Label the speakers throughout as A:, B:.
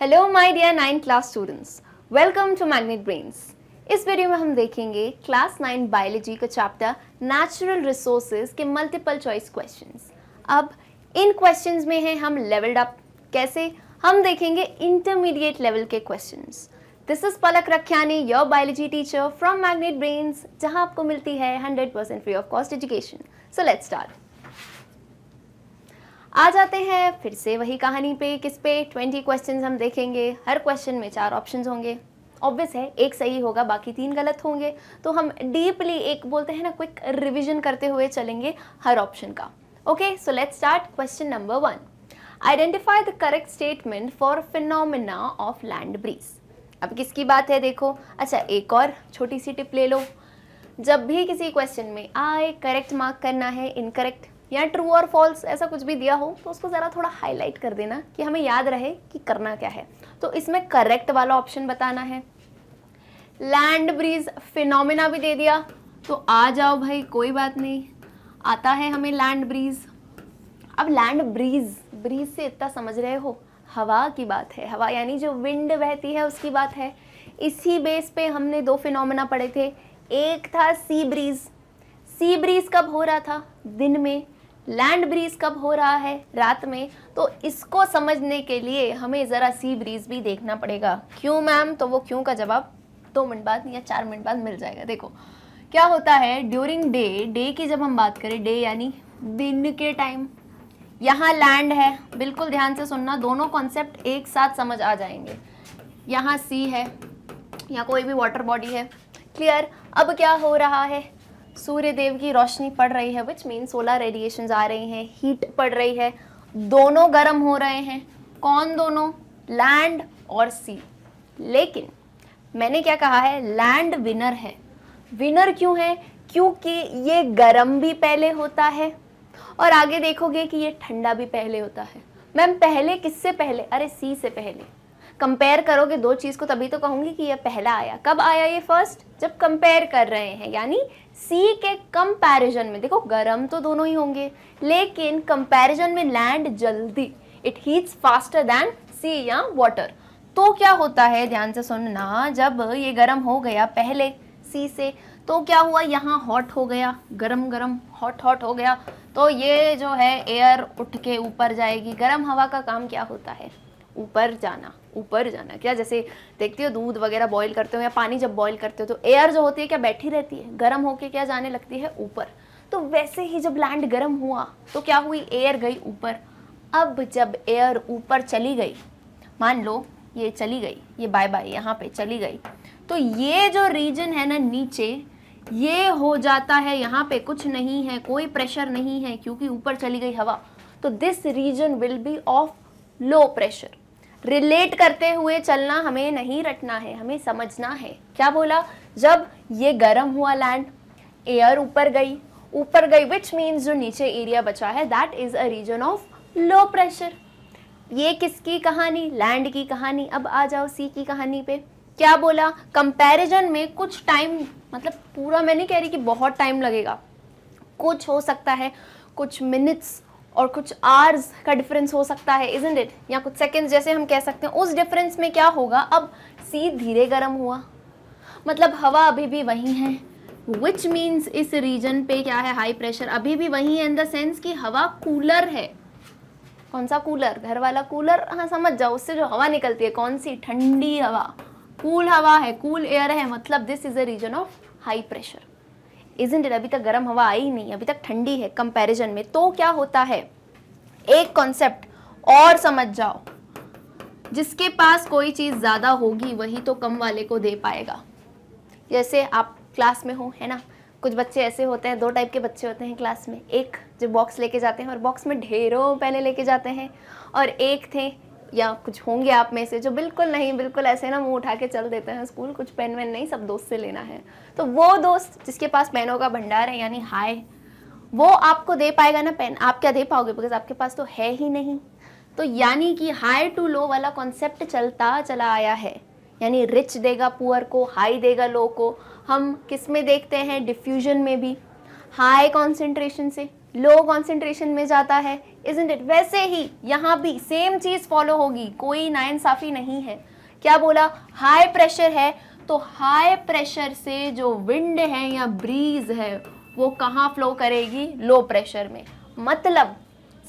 A: Hello my dear 9th class students, welcome to Magnet Brains. इस video में हम देखेंगे क्लास 9 बायोलॉजी का चैप्टर नेचुरल रिसोर्सेज के मल्टीपल चॉइस क्वेश्चंस। अब इन क्वेश्चंस में है हम लेवल्ड अप। कैसे? हम देखेंगे इंटरमीडिएट लेवल के questions. This is Palak Rakhiyani, your biology teacher from Magnet Brains, जहां आपको मिलती है 100% free of cost education. So let's start. आ जाते हैं फिर से वही कहानी पे। किस पे? 20 क्वेश्चंस हम देखेंगे। हर क्वेश्चन में 4 ऑप्शंस होंगे। ऑब्वियस है, एक सही होगा, बाकी 3 गलत होंगे। तो हम डीपली एक बोलते हैं ना क्विक रिवीजन करते हुए चलेंगे हर ऑप्शन का। Okay, so let's start. Question number 1, identify the correct statement for phenomena of land breeze. अब किसकी बात है देखो। अच्छा, एक और छोटी सी टिप ले लो। जब भी किसी क्वेश्चन में आए करेक्ट मार्क करना है, इनकरेक्ट या ट्रू और फॉल्स ऐसा कुछ भी दिया हो तो उसको ज़रा थोड़ा हाईलाइट कर देना कि हमें याद रहे कि करना क्या है। तो इसमें करेक्ट वाला ऑप्शन बताना है। लैंड ब्रीज फिनोमेना भी दे दिया तो आ जाओ भाई, कोई बात नहीं, आता है हमें लैंड ब्रीज। अब लैंड ब्रीज, ब्रीज से इतना समझ रहे हो, हवा की बात है। हवा यानी जो विंड बहती है उसकी बात है। इसी बेस पे हमने 2 फिनोमेना पढ़े थे। एक था सी ब्रीज। सी ब्रीज कब हो रहा था? दिन में। लैंड ब्रीज कब हो रहा है? रात में। तो इसको समझने के लिए हमें ज़रा सी ब्रीज भी देखना पड़ेगा। क्यों मैम? तो वो क्यों का जवाब 2 मिनट बाद या 4 मिनट बाद मिल जाएगा। देखो क्या होता है ड्यूरिंग डे, डे की जब हम बात करें, डे यानी दिन के टाइम, यहाँ लैंड है, बिल्कुल ध्यान से सुनना, दोनों कॉन्सेप्ट एक साथ समझ आ जाएंगे। यहाँ सी है या कोई भी वाटर बॉडी है, क्लियर। अब क्या हो रहा है? सूर्य देव की रोशनी पड़ रही है, विच मीन सोलर रेडिएशंस आ रही हैं, हीट पड़ रही है, दोनों गर्म हो रहे हैं। कौन दोनों? लैंड और सी। लेकिन मैंने क्या कहा है? लैंड विनर है। विनर क्यों है? क्योंकि ये गर्म भी पहले होता है और आगे देखोगे कि ये ठंडा भी पहले होता है। मैम पहले किससे पहले? अरे सी से पहले। कंपेयर करोगे 2 चीज़ को तभी तो कहूंगी कि ये पहला आया। कब आया ये फर्स्ट? जब कंपेयर कर रहे हैं, यानी सी के कंपैरिजन में। देखो गर्म तो दोनों ही होंगे, लेकिन कंपैरिजन में लैंड जल्दी, इट हीट्स फास्टर देन सी या वाटर। तो क्या होता है, ध्यान से सुनना, जब ये गर्म हो गया पहले सी से तो क्या हुआ, यहाँ हॉट हो गया, गरम गरम हॉट हॉट हो गया, तो ये जो है एयर उठ के ऊपर जाएगी। गर्म हवा का काम क्या होता है? ऊपर जाना, ऊपर जाना। क्या जैसे देखती हो दूध वगैरह बॉईल करते हो या पानी जब बॉईल करते हो तो एयर जो होती है क्या बैठी रहती है? गर्म होके क्या जाने लगती है? ऊपर। तो वैसे ही जब लैंड गर्म हुआ तो क्या हुई? एयर गई ऊपर। अब जब एयर ऊपर चली गई, मान लो ये चली गई, ये बाय बाय यहाँ पे चली गई, तो ये जो रीजन है ना नीचे, ये हो जाता है, यहाँ पे कुछ नहीं है, कोई प्रेशर नहीं है क्योंकि ऊपर चली गई हवा। तो this region will be of low pressure. Relate करते हुए चलना, हमें नहीं रटना है, हमें समझना है। क्या बोला? जब ये गर्म हुआ लैंड, एयर ऊपर गई, विच मीन्स जो नीचे एरिया बचा है that is a region of low pressure. ये किसकी कहानी? लैंड की कहानी। अब आ जाओ सी की कहानी पे। क्या बोला? कंपैरिजन में कुछ टाइम, मतलब पूरा मैं नहीं कह रही कि बहुत टाइम लगेगा, कुछ हो सकता है, कुछ मिनट्स और कुछ आवर्स का डिफरेंस हो सकता है, इजंट इट, या कुछ सेकंड्स जैसे हम कह सकते हैं। उस डिफरेंस में क्या होगा? अब सी धीरे गर्म हुआ, मतलब हवा अभी भी वही है, विच मीन्स इस रीजन पे क्या है? हाई प्रेशर अभी भी वही है, इन द सेंस कि हवा कूलर है। कौन सा कूलर? घर वाला कूलर। हाँ समझ जाओ, उससे जो हवा निकलती है कौन सी? ठंडी हवा, कूल हवा है, कूल एयर है, मतलब this is a region of high pressure, isn't it. अभी तक गर्म हवा आई नहीं, अभी तक ठंडी है कंपैरिजन में। तो क्या होता है, एक कॉन्सेप्ट और समझ जाओ, जिसके पास कोई चीज ज्यादा होगी वही तो कम वाले को दे पाएगा। जैसे आप क्लास में हो, है ना, कुछ बच्चे ऐसे होते हैं, 2 टाइप के बच्चे होते हैं क्लास में। एक जो बॉक्स लेके जाते हैं और बॉक्स में ढेरों पेन लेके जाते हैं, और एक थे या कुछ होंगे आप में से जो बिल्कुल नहीं, बिल्कुल ऐसे ना मुंह उठा के चल देते हैं स्कूल, कुछ पेन वेन नहीं, सब दोस्त से लेना है। तो वो दोस्त जिसके पास पेनों का भंडार है, यानी हाय, वो आपको दे पाएगा ना पेन। आप क्या दे पाओगे? बिकॉज आपके पास तो है ही नहीं। तो यानी कि हाई टू लो वाला कॉन्सेप्ट चलता चला आया है, यानी रिच देगा पुअर को, हाई देगा लो को। हम किस में देखते हैं? डिफ्यूजन में भी, हाई कॉन्सेंट्रेशन से लो कॉन्सेंट्रेशन में जाता है, इजंट इट? वैसे ही यहाँ भी सेम चीज फॉलो होगी, कोई नाइंसाफी नहीं है। क्या बोला? हाई प्रेशर है, तो हाई प्रेशर से जो विंड है या ब्रीज है वो कहाँ फ्लो करेगी? लो प्रेशर में। मतलब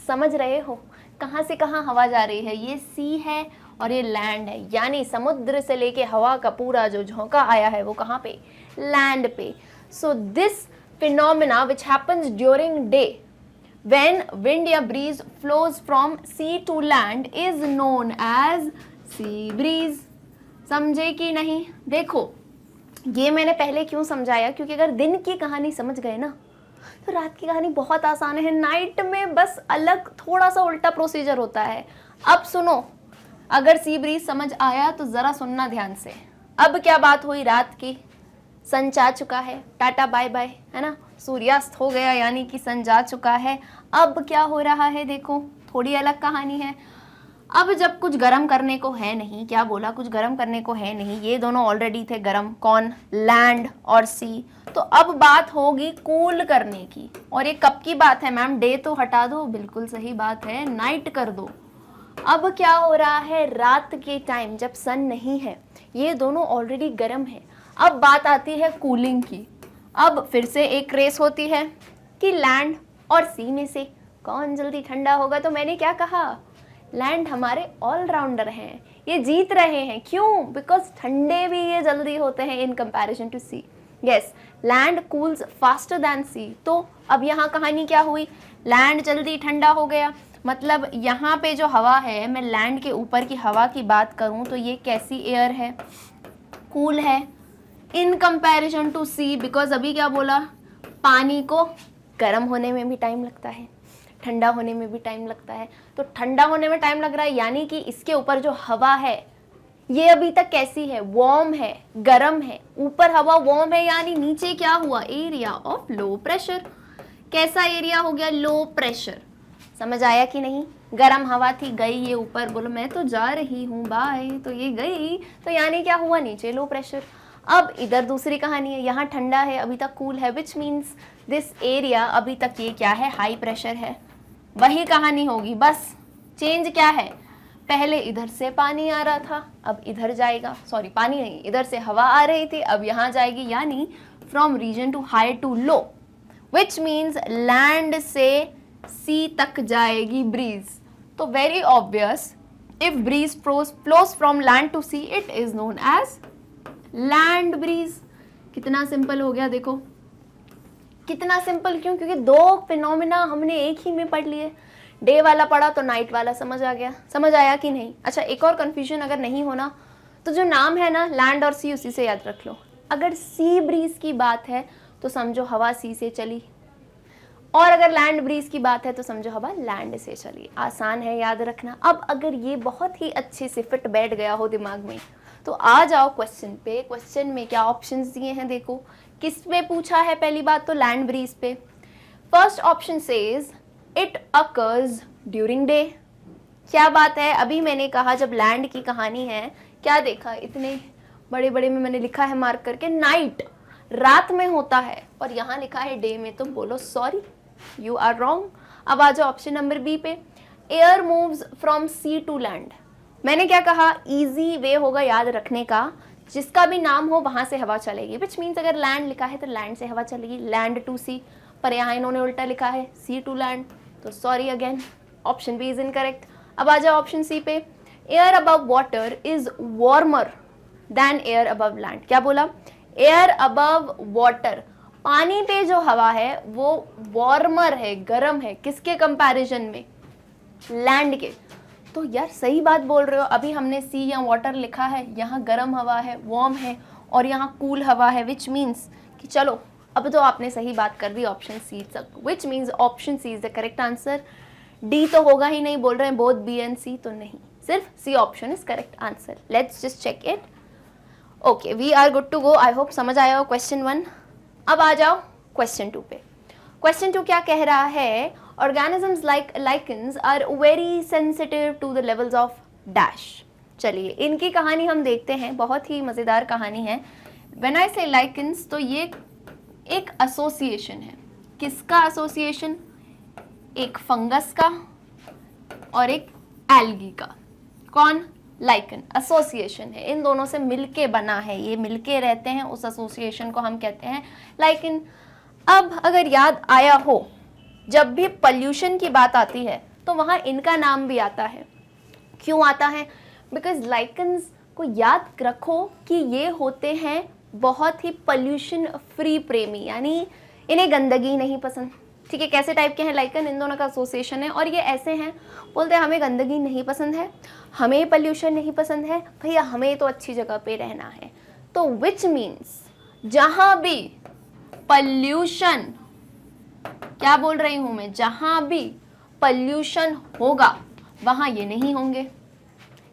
A: समझ रहे हो कहाँ से कहाँ हवा जा रही है? ये सी है और ये लैंड है, यानी समुद्र से लेके हवा का पूरा जो झोंका आया है वो कहाँ पे? लैंड पे। So this phenomena which happens during day when wind या breeze flows from sea to land is known as sea breeze। समझे कि नहीं? देखो ये मैंने पहले क्यों समझाया, क्योंकि अगर दिन की कहानी समझ गए ना तो रात की कहानी बहुत आसान है। नाइट में बस अलग थोड़ा सा उल्टा प्रोसीजर होता है। अब सुनो, अगर सी ब्रीज समझ आया तो जरा सुनना ध्यान से। अब क्या बात हुई रात की? सन जा चुका है, टाटा बाय बाय, है ना, सूर्यास्त हो गया यानी कि सन जा चुका है। अब क्या हो रहा है? देखो थोड़ी अलग कहानी है। अब जब कुछ गर्म करने को है नहीं, क्या बोला? कुछ गर्म करने को है नहीं, ये दोनों ऑलरेडी थे गर्म, कौन? लैंड और सी। तो अब बात होगी कूल करने की। और ये कब की बात है मैम? डे तो हटा दो, बिल्कुल सही बात है, नाइट कर दो। अब क्या हो रहा है? रात के टाइम जब सन नहीं है, ये दोनों ऑलरेडी गर्म है। अब बात आती है कूलिंग की। अब फिर से एक रेस होती है कि लैंड और सी में से कौन जल्दी ठंडा होगा। तो मैंने क्या कहा? लैंड हमारे ऑलराउंडर हैं, ये जीत रहे हैं। क्यों? बिकॉज ठंडे भी ये जल्दी होते हैं in comparison to sea. Yes, land cools faster than sea. तो अब यहाँ कहानी क्या हुई? लैंड जल्दी ठंडा हो गया। मतलब यहाँ पे जो हवा है, मैं लैंड के ऊपर की हवा की बात करूँ तो ये कैसी एयर है? कूल है in comparison to sea. Because अभी क्या बोला? पानी को गर्म होने में भी टाइम लगता है, ठंडा होने में भी टाइम लगता है। तो ठंडा होने में टाइम लग रहा है यानी कि इसके ऊपर जो हवा है ये अभी तक कैसी है? वार्म है, गर्म है। ऊपर हवा वार्म है यानी नीचे क्या हुआ? Area of low pressure. कैसा एरिया हो गया? Low pressure. समझ आया कि नहीं? गर्म हवा थी, गई ये ऊपर, बोलो मैं तो जा रही हूँ बाय, तो ये गई, तो यानी क्या हुआ? नीचे लो प्रेशर। अब इधर दूसरी कहानी है, यहाँ ठंडा है, अभी तक कूल है, विच मीन्स दिस एरिया अभी तक ये क्या है? हाई प्रेशर है। वही कहानी होगी, बस चेंज क्या है? पहले इधर से पानी आ रहा था, अब इधर जाएगा। सॉरी, पानी नहीं, इधर से हवा आ रही थी, अब यहाँ जाएगी, यानी from region to high to low, which means land से सी तक जाएगी ब्रीज। तो very obvious, if breeze flows from land to sea, it is known as land breeze. कितना सिंपल हो गया, देखो कितना सिंपल। क्यों? क्योंकि दो फिनोमिना हमने एक ही में पढ़ लिए। डे वाला पढ़ा तो नाइट वाला समझ आ गया। समझ आया कि नहीं? अच्छा, एक और कंफ्यूजन अगर नहीं होना तो जो नाम है ना लैंड और सी, उसी से याद रख लो। अगर सी ब्रीज की बात है तो समझो हवा सी से चली, और अगर लैंड ब्रीज की बात है तो समझो हवा लैंड से चली। आसान है याद रखना। अब अगर ये बहुत ही अच्छे से फिट बैठ गया हो दिमाग में तो आ जाओ क्वेश्चन पे। क्वेश्चन में क्या ऑप्शंस दिए हैं देखो। किस पे पूछा है? पहली बात तो लैंड ब्रीज पे। First option says it occurs during day. क्या बात है? अभी मैंने कहा जब लैंड की कहानी है, क्या देखा? इतने बड़े बड़े में मैंने लिखा है मार्क करके, नाइट, रात में होता है, और यहाँ लिखा है डे में। तुम बोलो सॉरी, यू आर रॉन्ग। अब आ जाओ ऑप्शन नंबर बी पे, air moves from sea to land. मैंने क्या कहा? इजी वे होगा याद रखने का, जिसका भी नाम हो वहां से हवा चलेगी, विच मीन्स अगर लैंड लिखा है तो लैंड से हवा चलेगी, लैंड टू सी। पर यहाँ इन्होंने उल्टा लिखा है, सी टू लैंड, तो sorry again, option B is incorrect. अब आ जाओ ऑप्शन सी पे, air above water is warmer than air above land. क्या बोला? एयर अबव वाटर, पानी पे जो हवा है वो वार्मर है, गर्म है, किसके कंपैरिजन में? लैंड के। तो यार सही बात बोल रहे हो। अभी हमने सी या वाटर लिखा है, यहाँ गर्म हवा है, वार्म है, और यहाँ कूल हवा है, विच मीन्स कि चलो अब तो आपने सही बात कर दी ऑप्शन सी तक, which means option C is the correct answer. D तो होगा ही नहीं बोल रहे हैं, बोथ बी एंड सी, तो नहीं, सिर्फ C option is correct answer. Let's just check it. Okay, we are good to go. I hope समझ आया हो क्वेश्चन 1। अब आ जाओ क्वेश्चन 2 पे। क्वेश्चन 2 क्या कह रहा है? Organisms like lichens are very sensitive to the levels of dash. चलिए इनकी कहानी हम देखते हैं, बहुत ही मज़ेदार कहानी है। व्हेन आई से लाइकन्स, तो ये एक एसोसिएशन है। किसका एसोसिएशन? एक फंगस का और एक एल्गी का। कौन? लाइकन। एसोसिएशन है, इन दोनों से मिलके बना है, ये मिलके रहते हैं, उस एसोसिएशन को हम कहते हैं लाइकन। अब अगर याद आया हो, जब भी पॉल्यूशन की बात आती है तो वहाँ इनका नाम भी आता है। क्यों आता है? बिकॉज लाइकन्स को याद रखो कि ये होते हैं बहुत ही पॉल्यूशन फ्री प्रेमी, यानी इन्हें गंदगी नहीं पसंद। ठीक है, कैसे टाइप के हैं लाइकन? इन दोनों का एसोसिएशन है और ये ऐसे हैं, बोलते हैं हमें गंदगी नहीं पसंद है, हमें पॉल्यूशन नहीं पसंद है, भैया हमें तो अच्छी जगह पे रहना है। तो विच मीन्स जहाँ भी पॉल्यूशन, क्या बोल रही हूँ मैं, जहाँ भी पॉल्यूशन होगा वहाँ ये नहीं होंगे।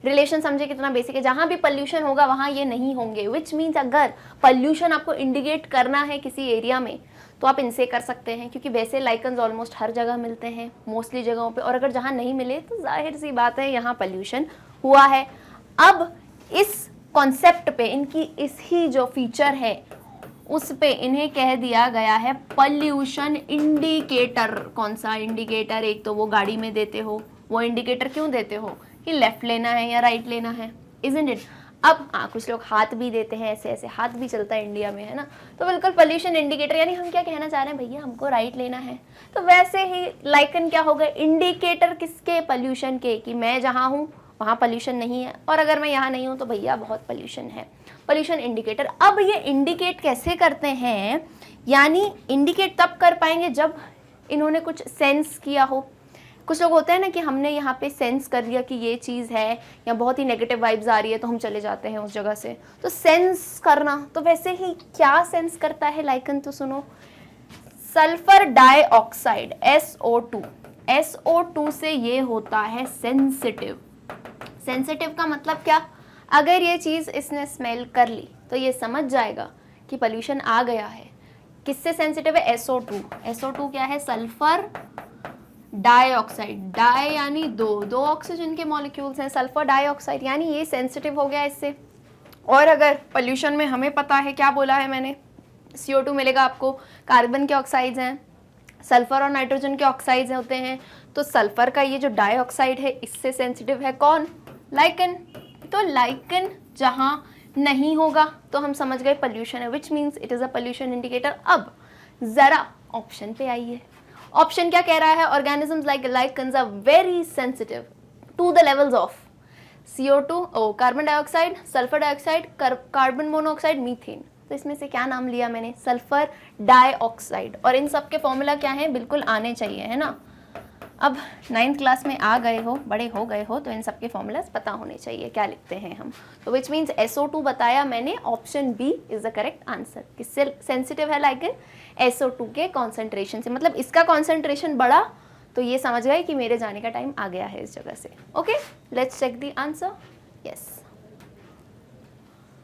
A: रिलेशन समझे कितना बेसिक है, जहां भी पॉल्यूशन होगा वहां ये नहीं होंगे। विच मीन्स अगर पॉल्यूशन आपको इंडिकेट करना है किसी एरिया में तो आप इनसे कर सकते हैं, क्योंकि वैसे लाइकन्स ऑलमोस्ट हर जगह मिलते हैं, मोस्टली जगहों पे, और अगर जहां नहीं मिले तो जाहिर सी बात है यहाँ पॉल्यूशन हुआ है। अब इस कॉन्सेप्ट पे इनकी इस ही जो फीचर है उस पे इन्हें कह दिया गया है पॉल्यूशन इंडिकेटर। कौन सा इंडिकेटर? एक तो वो गाड़ी में देते हो, वो इंडिकेटर क्यों देते हो कि लेफ्ट लेना है या राइट लेना है, इजंट इट। अब कुछ लोग हाथ भी देते हैं, ऐसे ऐसे हाथ भी चलता है इंडिया में, है ना। तो बिल्कुल पॉल्यूशन इंडिकेटर, यानी हम क्या कहना चाह रहे हैं, भैया हमको राइट लेना है। तो वैसे ही लाइकन क्या हो गए? इंडिकेटर किसके? पॉल्यूशन के, कि मैं जहाँ हूँ वहाँ पॉल्यूशन नहीं है, और अगर मैं यहाँ नहीं हूँ तो भैया बहुत पॉल्यूशन है। Pollution indicator. अब ये इंडिकेट कैसे करते हैं? यानी इंडिकेट तब कर पाएंगे जब इन्होंने कुछ सेंस किया हो। कुछ लोग होते हैं ना कि हमने यहाँ पे सेंस कर लिया कि ये चीज़ है या बहुत ही नेगेटिव वाइब्स आ रही है तो हम चले जाते हैं उस जगह से। तो सेंस करना, तो वैसे ही क्या सेंस करता है लाइकन? तो सुनो, सल्फर डाइऑक्साइड SO2, SO2 से ये होता है सेंसिटिव। सेंसिटिव का मतलब क्या? अगर ये चीज़ इसने स्मेल कर ली तो ये समझ जाएगा कि पोल्यूशन आ गया है। किससे सेंसिटिव है? SO2। SO2 क्या है? Sulphur dioxide. डाई यानी दो ऑक्सीजन के मॉलिक्यूल्स हैं, सल्फर डाइऑक्साइड, यानी ये सेंसिटिव हो गया इससे। और अगर पोल्यूशन में हमें पता है, क्या बोला है मैंने, CO2 मिलेगा आपको, कार्बन के ऑक्साइड्स हैं, सल्फर और नाइट्रोजन के ऑक्साइड्स होते हैं, तो सल्फर का ये जो डाइऑक्साइड है इससे सेंसिटिव है कौन? लाइकन। तो लाइकन जहाँ नहीं होगा तो हम समझ गए पोल्यूशन है, विच means it is a pollution indicator. अब ज़रा ऑप्शन पे आइए। ऑप्शन क्या कह रहा है? Organisms like lichens are very sensitive to the levels of CO2, carbon dioxide, sulphur dioxide, carbon monoxide, methane. तो इसमें से क्या नाम लिया मैंने? Sulphur dioxide. और इन सब के फॉर्मूला क्या है? बिल्कुल आने चाहिए, है ना। अब 9th क्लास में आ गए हो, बड़े हो गए हो, तो इन सब के फॉर्मूलाज पता होने चाहिए, क्या लिखते हैं हम। तो विच मीन्स SO2 बताया मैंने, option B is the correct answer. किससे सेंसिटिव है लाइकन? SO2 के कॉन्सेंट्रेशन से। मतलब इसका कॉन्सेंट्रेशन बढ़ा तो ये समझ गए कि मेरे जाने का टाइम आ गया है इस जगह से। Okay, let's check the answer. Yes,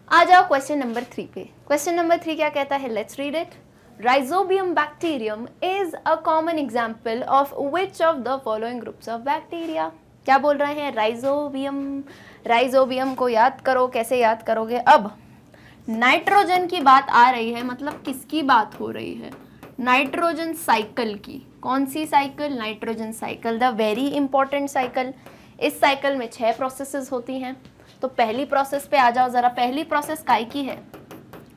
A: आ जाओ क्वेश्चन नंबर 3 पे। क्वेश्चन नंबर 3 क्या कहता है? Let's read it. Rhizobium bacterium is a common example of which of the following groups of bacteria? क्या बोल रहे हैं? राइजोबियम। राइजोबियम को याद करो, कैसे याद करोगे? अब नाइट्रोजन की बात आ रही है, मतलब किसकी बात हो रही है? नाइट्रोजन साइकिल की। कौन सी cycle? Nitrogen cycle, the very important cycle. इस साइकिल में 6 प्रोसेसेस होती हैं। तो पहली प्रोसेस पे आ जाओ जरा। पहली प्रोसेस काय की है?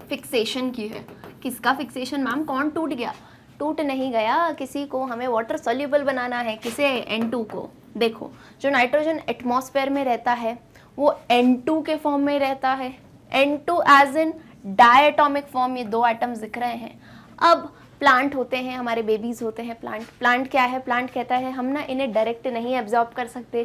A: फिक्सेशन की है। किसका फिक्सेशन मैम? कौन टूट गया? टूट नहीं गया किसी को, हमें वाटर सॉल्युबल बनाना है। किसे? N2 को। देखो, जो नाइट्रोजन एटमॉस्फेयर में रहता है वो N2 के फॉर्म में रहता है। N2 as in diatomic form, ये 2 एटम्स दिख रहे हैं। अब प्लांट होते हैं, हमारे बेबीज होते हैं। प्लांट क्या है? प्लांट कहता है हम ना इन्हें डायरेक्ट नहीं एब्जॉर्ब कर सकते,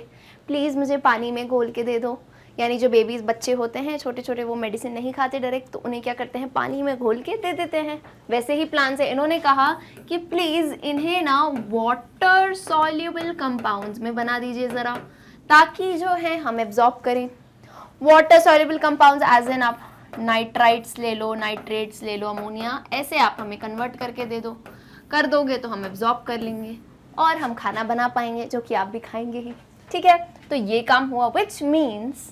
A: प्लीज़ मुझे पानी में घोल के दे दो। यानी जो बेबीज बच्चे होते हैं छोटे छोटे, वो मेडिसिन नहीं खाते डायरेक्ट, तो उन्हें क्या करते हैं? पानी में घोल के दे देते हैं। वैसे ही प्लांट्स है, इन्होंने कहा कि प्लीज़ इन्हें ना वाटर सॉल्युबल कंपाउंड्स में बना दीजिए ज़रा, ताकि जो है हम एब्जॉर्ब करें। Water soluble compounds as an आप नाइट्राइट्स ले लो, नाइट्रेट्स ले लो, अमोनिया, ऐसे आप हमें कन्वर्ट करके दे दो। कर दोगे तो हम एब्जॉर्ब कर लेंगे और हम खाना बना पाएंगे, जो कि आप भी खाएंगे ही। ठीक है, तो ये काम हुआ। Which means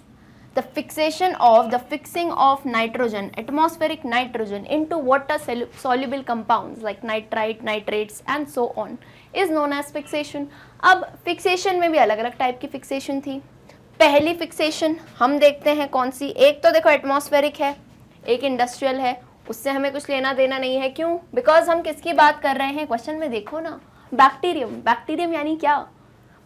A: the fixing of nitrogen, atmospheric nitrogen into water soluble compounds like nitrite, nitrates and so on is known as fixation. अब fixation में भी अलग अलग टाइप की fixation थी. पहली fixation हम देखते हैं कौन सी. एक तो देखो atmospheric है, एक industrial है, उससे हमें कुछ लेना देना नहीं है. क्यों? बिकॉज हम किसकी बात कर रहे हैं, क्वेश्चन में देखो ना, बैक्टीरियम. बैक्टीरियम यानी क्या?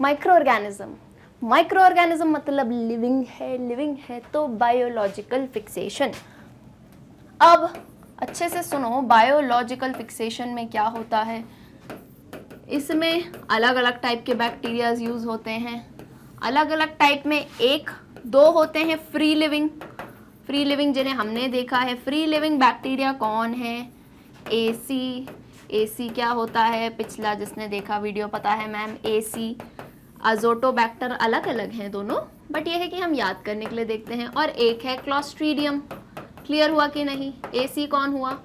A: Micro organism. माइक्रो ऑर्गेनिज्म मतलब लिविंग है तो बायोलॉजिकल फिक्सेशन. अब अच्छे से सुनो, बायोलॉजिकल फिक्सेशन में क्या होता है. इसमें अलग अलग टाइप के बैक्टीरियाज यूज होते हैं. अलग अलग टाइप में एक दो होते हैं फ्री लिविंग जिन्हें हमने देखा है. फ्री लिविंग बैक्टीरिया कौन है? एसी क्या होता है? पिछला जिसने देखा वीडियो पता है मैम. एसी, अजोटोबैक्टर अलग अलग हैं दोनों, बट ये है कि हम याद करने के लिए देखते हैं. और एक है क्लॉस्ट्रीडियम. क्लियर हुआ कि नहीं? एसी कौन हुआ?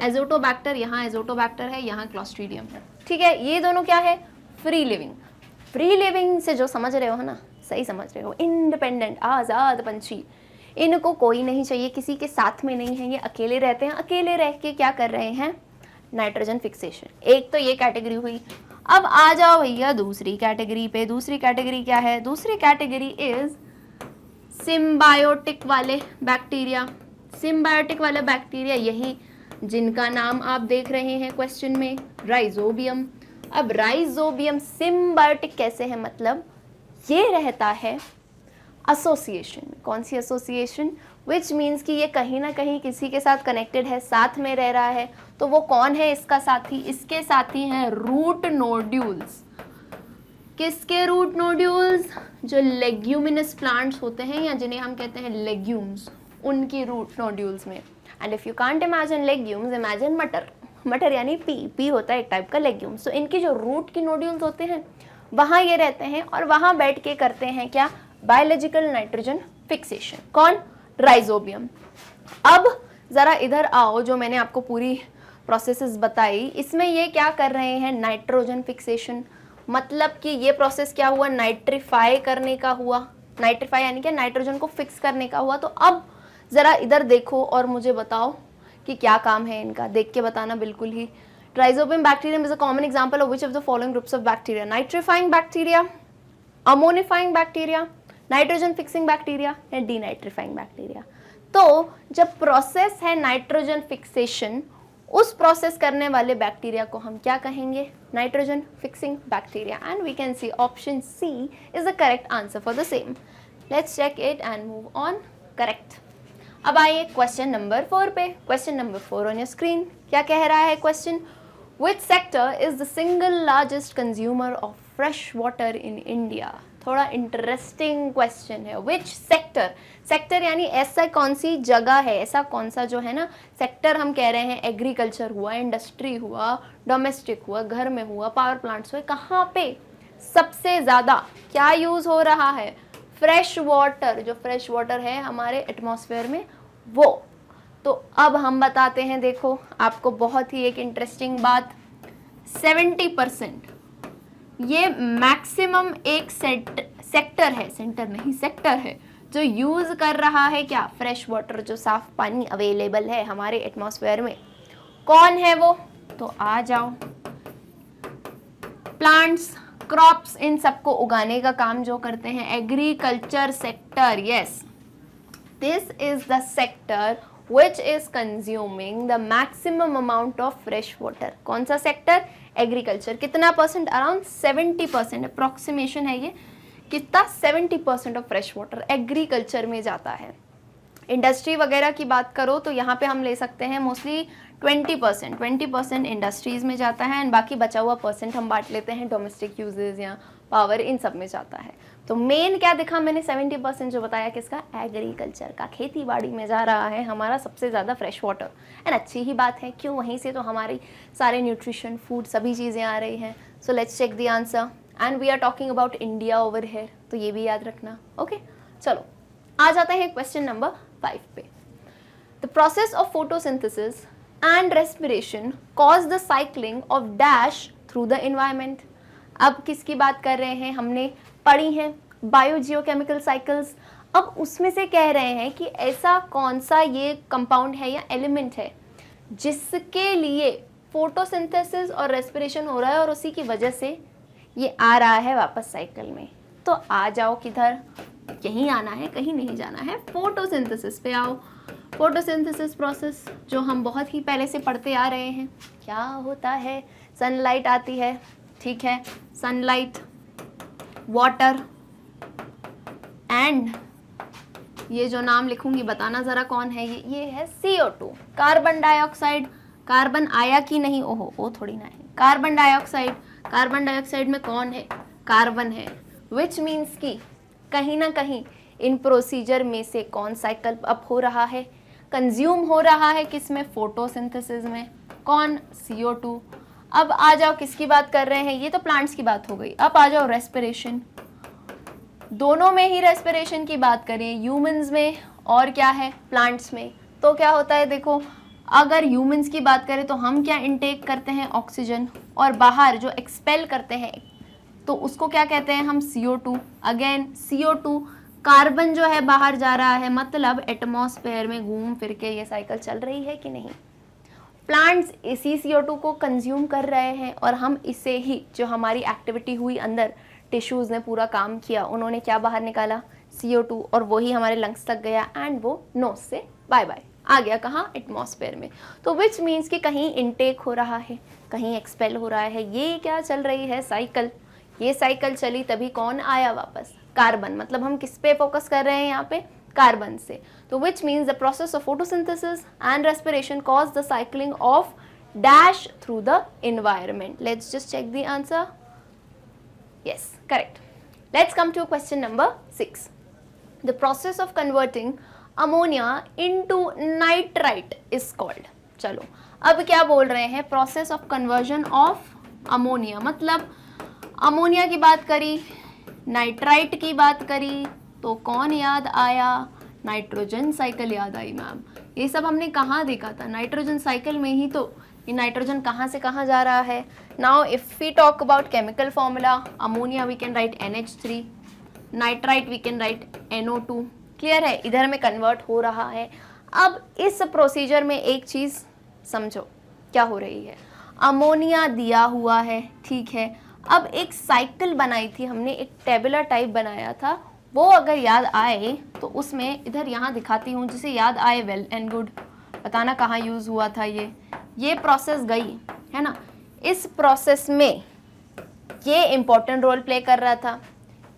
A: एजोटोबैक्टर. यहाँ एजोटोबैक्टर है, यहाँ क्लॉस्ट्रीडियम है. ठीक है, ये दोनों क्या है? Free living. फ्री लिविंग से जो समझ रहे हो ना, सही समझ रहे हो, इंडिपेंडेंट, आज़ाद पंछी. इनको कोई नहीं चाहिए, किसी के साथ में नहीं है, ये अकेले रहते हैं. अकेले रह के क्या कर रहे हैं? Nitrogen fixation. एक तो ये कैटेगरी हुई. अब आ जाओ भैया दूसरी कैटेगरी पे. दूसरी कैटेगरी क्या है? दूसरी कैटेगरी इज सिम्बायोटिक वाले बैक्टीरिया. सिम्बायोटिक वाले बैक्टीरिया यही जिनका नाम आप देख रहे हैं क्वेश्चन में, राइजोबियम. अब राइजोबियम सिम्बायोटिक कैसे है? मतलब ये रहता है एसोसिएशन में. कौन सी एसोसिएशन? विच मीन्स कि ये कहीं ना कहीं किसी के साथ कनेक्टेड है, साथ में रह रहा है. तो वो कौन है इसका साथी? इसके साथी हैं रूट नोड्यूल्स. किसके रूट नोड्यूल्स? जो लेग्यूमिनस प्लांट्स होते हैं या जिन्हें हम कहते हैं लेग्यूम्स, उनकी रूट नोड्यूल्स में. And if you can't imagine legumes, imagine मटर. मटर यानी पी होता है एक टाइप का लेग्यूम. सो इनकी जो रूट की नोड्यूल्स होते हैं वहाँ ये रहते हैं और वहाँ बैठ के करते हैं क्या? Biological nitrogen fixation. कौन? राइजोबियम. अब जरा इधर आओ, जो मैंने आपको पूरी प्रोसेसेस बताई, इसमें ये क्या कर रहे हैं? Nitrogen fixation. मतलब कि ये प्रोसेस क्या हुआ? नाइट्रीफाई करने का हुआ. नाइट्रीफाई यानी क्या? नाइट्रोजन को फिक्स करने का हुआ. तो अब जरा इधर देखो और मुझे बताओ कि क्या काम है इनका. देख के बताना बिल्कुल ही. Rhizobium bacterium is a common example of which of the following groups of bacteria? Nitrifying bacteria, ammonifying bacteria, nitrogen fixing bacteria या डीनाइट्रीफाइंग बैक्टीरिया. तो जब प्रोसेस है नाइट्रोजन फिक्सेशन, उस प्रोसेस करने वाले बैक्टीरिया को हम क्या कहेंगे? Nitrogen fixing bacteria. And we can see option C is the correct answer for the same. Let's check it and move on. Correct. अब आइए क्वेश्चन नंबर 4 पे. Question number 4 on your screen. क्या कह रहा है question? Which sector is the single largest consumer of fresh water in India? थोड़ा interesting question है. Which sector? Sector यानी ऐसा कौन सी जगह है, ऐसा कौन सा जो है ना सेक्टर हम कह रहे हैं. एग्रीकल्चर हुआ, इंडस्ट्री हुआ, डोमेस्टिक हुआ, घर में हुआ, पावर प्लांट्स हुए, कहाँ पे सबसे ज़्यादा क्या यूज़ हो रहा है? Fresh water. जो फ्रेश वाटर है हमारे एटमॉस्फेयर में वो. तो अब हम बताते हैं. देखो आपको बहुत ही एक इंटरेस्टिंग बात, 70% ये मैक्सिमम एक सेक्टर है, सेंटर नहीं सेक्टर है, जो यूज़ कर रहा है क्या? Fresh water. जो साफ पानी अवेलेबल है हमारे एटमॉस्फेयर में, कौन है वो? तो आ जाओ. प्लांट्स, क्रॉप्स, इन सबको उगाने का काम जो करते हैं, agriculture sector. Yes, this is the sector which is consuming the maximum amount of fresh water. कौन सा सेक्टर? एग्रीकल्चर. कितना परसेंट? अराउंड 70%. अप्रॉक्सीमेशन है ये. कितना? 70% ऑफ फ्रेश वाटर एग्रीकल्चर में जाता है. इंडस्ट्री वगैरह की बात करो तो यहाँ पे हम ले सकते हैं मोस्टली 20% इंडस्ट्रीज में जाता है एंड बाकी बचा हुआ परसेंट हम बांट लेते हैं डोमेस्टिक यूजेज या पावर, इन सब में जाता है. तो मेन क्या दिखा मैंने? 70% जो बताया किसका? एग्रीकल्चर का. खेती बाड़ी में जा रहा है हमारा सबसे ज़्यादा फ्रेश वाटर. एंड अच्छी ही बात है. क्यों? वहीं से तो हमारी सारे न्यूट्रिशन, फूड, सभी चीज़ें आ रही हैं. So let's check the answer and we are talking about India over here. तो ये भी याद रखना. ओके चलो आ जाते हैं क्वेश्चन नंबर 5 पे. The process of photosynthesis and respiration cause the cycling of dash through the environment. अब किसकी बात कर रहे हैं? हमने पढ़ी हैं बायोजियोकेमिकल साइकिल्स. अब उसमें से कह रहे हैं कि ऐसा कौन सा ये कंपाउंड है या एलिमेंट है जिसके लिए फोटोसिंथेसिस और रेस्पिरेशन हो रहा है और उसी की वजह से ये आ रहा है वापस साइकिल में। तो आ जाओ किधर, यहीं आना है, कहीं नहीं जाना है, फोटोसिंथेसिस पे आओ। फोटोसिंथेसिस प्रोसेस जो हम बहुत ही पहले से पढ़ते आ रहे हैं, क्या होता है, सनलाइट आती है, ठीक है, सनलाइट, वाटर एंड ये जो नाम लिखूंगी बताना ज़रा कौन है, ये है CO2, कार्बन डाइऑक्साइड। कार्बन आया कि नहीं, ओहो वो थोड़ी ना है, कार्बन डाइऑक्साइड। कार्बन डाइऑक्साइड में कौन है, कार्बन है, विच मीन्स कि कहीं ना कहीं इन प्रोसीजर में से कौन साइकिल अप हो रहा है, कंज्यूम हो रहा है, किसमें, फोटोसिंथेसिस में, कौन, CO2। अब आ जाओ किसकी बात कर रहे हैं, ये तो प्लांट्स की बात हो गई। अब आ जाओ रेस्पिरेशन, दोनों में ही रेस्पिरेशन की बात करें, ह्यूमंस में और क्या है, प्लांट्स में। तो क्या होता है, देखो अगर ह्यूमंस की बात करें तो हम क्या इनटेक करते हैं, ऑक्सीजन, और बाहर जो एक्सपेल करते हैं तो उसको क्या कहते हैं हम, CO2। अगेन CO2, कार्बन जो है बाहर जा रहा है, मतलब एटमॉस्फेयर में घूम फिर के ये साइकिल चल रही है कि नहीं। प्लांट्स इसी CO2 को कंज्यूम कर रहे हैं और हम इसे ही, जो हमारी एक्टिविटी हुई अंदर, टिश्यूज़ ने पूरा काम किया, उन्होंने क्या बाहर निकाला, CO2, और वही हमारे लंग्स तक गया एंड वो नोज से बाय बाय आ गया, कहाँ, एटमॉस्फेयर में। तो विच मीन्स कि कहीं इनटेक हो रहा है, कहीं एक्सपेल हो रहा है, ये क्या चल रही है, साइकिल। ये साइकिल चली तभी कौन आया वापस, कार्बन। मतलब हम किस पे फोकस कर रहे हैं यहाँ पे, कार्बन से। तो which means the process of photosynthesis and respiration cause the cycling of dash through the environment. Let's just check the answer. Yes, correct. Let's come to question number 6. The process of converting ammonia into nitrite is called. चलो अब क्या बोल रहे हैं, process of conversion of ammonia, मतलब ammonia की बात करी, नाइट्राइट की बात करी, तो कौन याद आया, नाइट्रोजन साइकिल याद आई मैम। ये सब हमने कहाँ देखा था, नाइट्रोजन साइकिल में ही तो। ये नाइट्रोजन कहाँ से कहाँ जा रहा है। Now if we talk about chemical formula, ammonia we can write NH3, nitrite we can write NO2। Clear है, इधर में कन्वर्ट हो रहा है। अब इस प्रोसीजर में एक चीज़ समझो क्या हो रही है, अमोनिया दिया हुआ है, ठीक है। अब एक साइकिल बनाई थी हमने, एक टेबुलर टाइप बनाया था, वो अगर याद आए तो उसमें इधर यहाँ दिखाती हूँ, जिसे याद आए वेल एंड गुड, बताना कहाँ यूज़ हुआ था ये प्रोसेस गई है ना। इस प्रोसेस में ये इम्पोर्टेंट रोल प्ले कर रहा था,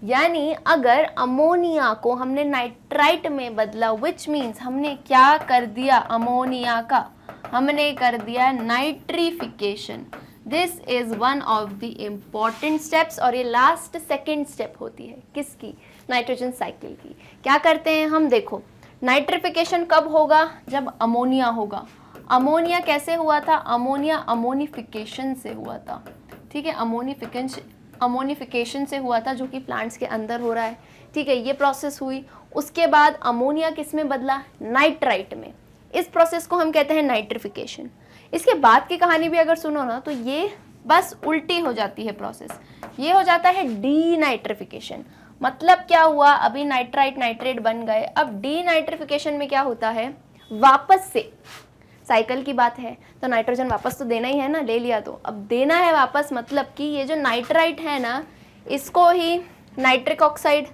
A: यानी अगर अमोनिया को हमने नाइट्राइट में बदला, विच मीन्स हमने क्या कर दिया, अमोनिया का हमने कर दिया nitrification. This is one of the important steps, और ये लास्ट सेकेंड स्टेप होती है किसकी, नाइट्रोजन साइकिल की। क्या करते हैं हम, देखो नाइट्रिफिकेशन कब होगा, जब अमोनिया होगा। अमोनिया कैसे हुआ था, अमोनिया अमोनिफिकेशन से हुआ था, ठीक है, अमोनिफिकेशन से हुआ था, जो कि प्लांट्स के अंदर हो रहा है, ठीक है। ये प्रोसेस हुई, उसके बाद अमोनिया किस में बदला, नाइट्राइट में। इस प्रोसेस को हम कहते हैं नाइट्रिफिकेशन। इसके बाद की कहानी भी अगर सुनो ना तो ये बस उल्टी हो जाती है प्रोसेस, ये हो जाता है डीनाइट्रिफिकेशन। मतलब क्या हुआ, अभी नाइट्राइट नाइट्रेट बन गए, अब डीनाइट्रिफिकेशन में क्या होता है, वापस से साइकिल की बात है तो नाइट्रोजन वापस तो देना ही है ना, ले लिया तो अब देना है वापस, मतलब कि ये जो नाइट्राइट है ना, इसको ही नाइट्रिक ऑक्साइड,